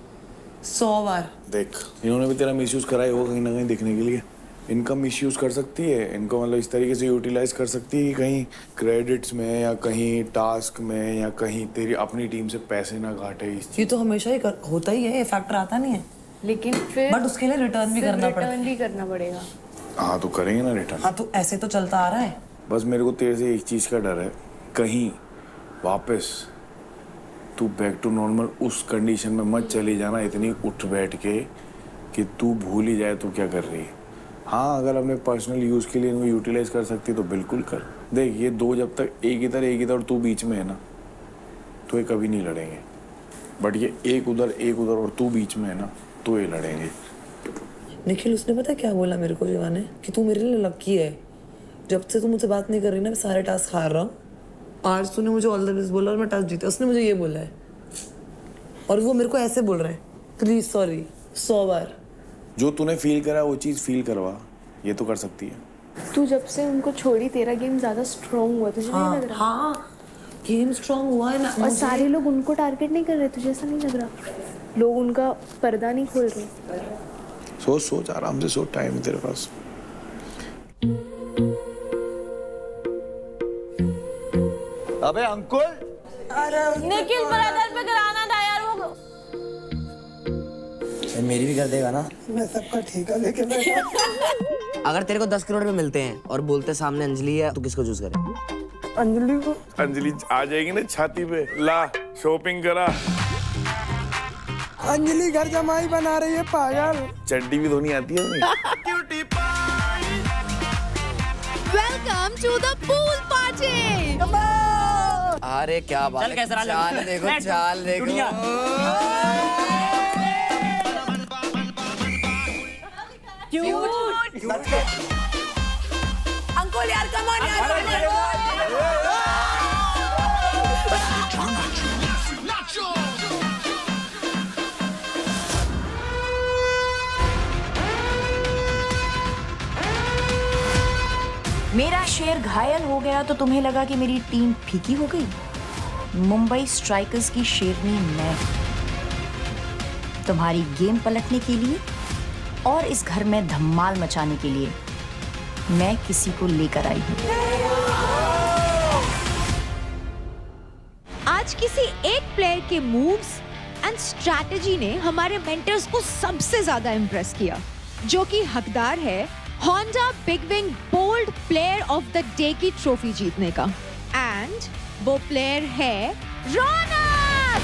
100 बार। देख, इन्होंने भी तेरा मिसयूज करा ही होगा कहीं ना कहीं दिखने के लिए। इनका मिसयूज कर सकती है, इनको मतलब इस तरीके से यूटिलाइज कर सकती है कि कहीं क्रेडिट्स में या कहीं टास्क में या कहीं तेरी अपनी टीम से पैसे ना घाटे। ये तो हमेशा ही होता ही है, ये फैक्टर आता नहीं है। लेकिन फिर बट उसके लिए रिटर्न भी करना पड़ेगा। रिटर्न भी करना पड़ेगा। हाँ तो करेंगे ना रिटर्न। हाँ तो ऐसे तो चलता आ रहा है। बस मेरे को तेरे से एक चीज़ का डर है, कहीं वापस तू बैक टू नॉर्मल उस कंडीशन में मत चली जाना इतनी उठ बैठ के कि तू भूल ही जाए तू क्या कर रही है। हाँ, अगर अपने पर्सनल यूज़ के लिए इनको यूटिलाइज कर सकती तो बिल्कुल कर। देख, ये 2 जब तक एक इधर और तू बीच में है ना, तो ये कभी नहीं लड़ेंगे, बट ये एक उधर और तू बीच में है ना, तो ये लड़ेंगे। निखिल, उसने पता क्या बोला मेरे को जीवा ने, कि तू मेरे लिए लकी है, जब से तू मुझसे बात नहीं कर रही ना मैं सारे टास्क हार रहा हूँ, आज तूने मुझे ऑल द बेस्ट बोला और मैं टास्क जीता। उसने मुझे ये बोला है और वो मेरे को ऐसे बोल रहा है, प्लीज सॉरी 100 बार। जो तूने फील करा वो चीज़ फील करवा, ये तो कर सकती है। तू जब से उनको छोड़ी तेरा गेम ज्यादा स्ट्रांग हुआ, तुझे नहीं लग रहा? हाँ, गेम स्ट्रांग हुआ है ना। और सारे लोग उनको टारगेट नहीं कर रहे, तुझे ऐसा नहीं लग रहा? लोग उनका पर्दा नहीं खोल रहे। सोच आराम से सोच, टाइम है तेरे पास। अबे अंकुल, निखिल ब्रदर पे कराना था यार वो। मेरी भी कर देगा ना? मैं सबका ठेका लेके बैठा। अगर तेरे को 10 करोड़ रुपए मिलते हैं और बोलते सामने अंजलि है, तो किसको चूज करे? अंजलि को। अंजलि आ जाएगी ना छाती पे, ला शॉपिंग करा। अंजलि घर जमाई बना रही है पागल। चड्डी भी धोनी आती है उन्हें। Welcome to the pool party. अरे क्या बात है, चाल देखो, चाल देखो। अंकुल यार, कम ऑन यार। मेरा शेर घायल हो गया तो तुम्हें लगा कि मेरी टीम फीकी हो गई? मुंबई स्ट्राइकर्स की शेरनी मैं, तुम्हारी गेम पलटने के लिए और इस घर में धमाल मचाने के लिए मैं किसी को लेकर आई हूँ। आज किसी एक प्लेयर के मूव्स एंड स्ट्रैटेजी ने हमारे मेंटर्स को सबसे ज्यादा इंप्रेस किया, जो कि हकदार है Honda big wing bold player of the day की ट्रॉफी जीतने का। एंड वो प्लेयर है रौनक।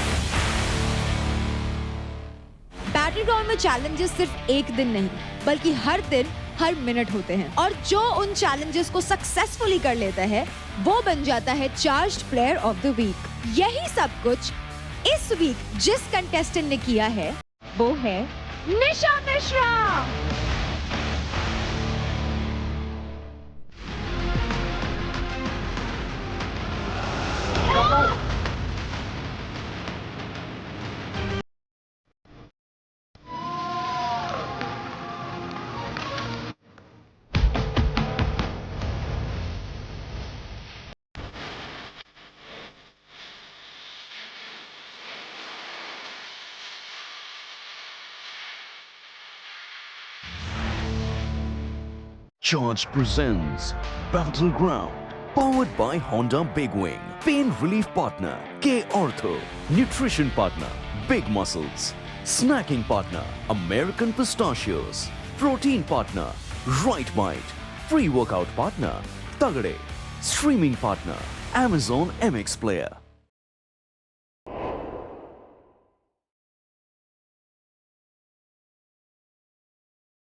बैटल ग्राउंड में चैलेंजेस सिर्फ एक दिन नहीं, बल्कि हर दिन हर मिनट होते हैं, और जो उन चैलेंजेस को सक्सेसफुली कर लेता है वो बन जाता है charged player of the week. यही सब कुछ इस वीक जिस कंटेस्टेंट ने किया है वो है निशा Mishra. Charged presents Battleground, powered by Honda Big Wing. Pain relief partner K Ortho. Nutrition partner Big Muscles. Snacking partner American Pistachios. Protein partner Right Bite. Free workout partner Tagade. Streaming partner Amazon MX Player.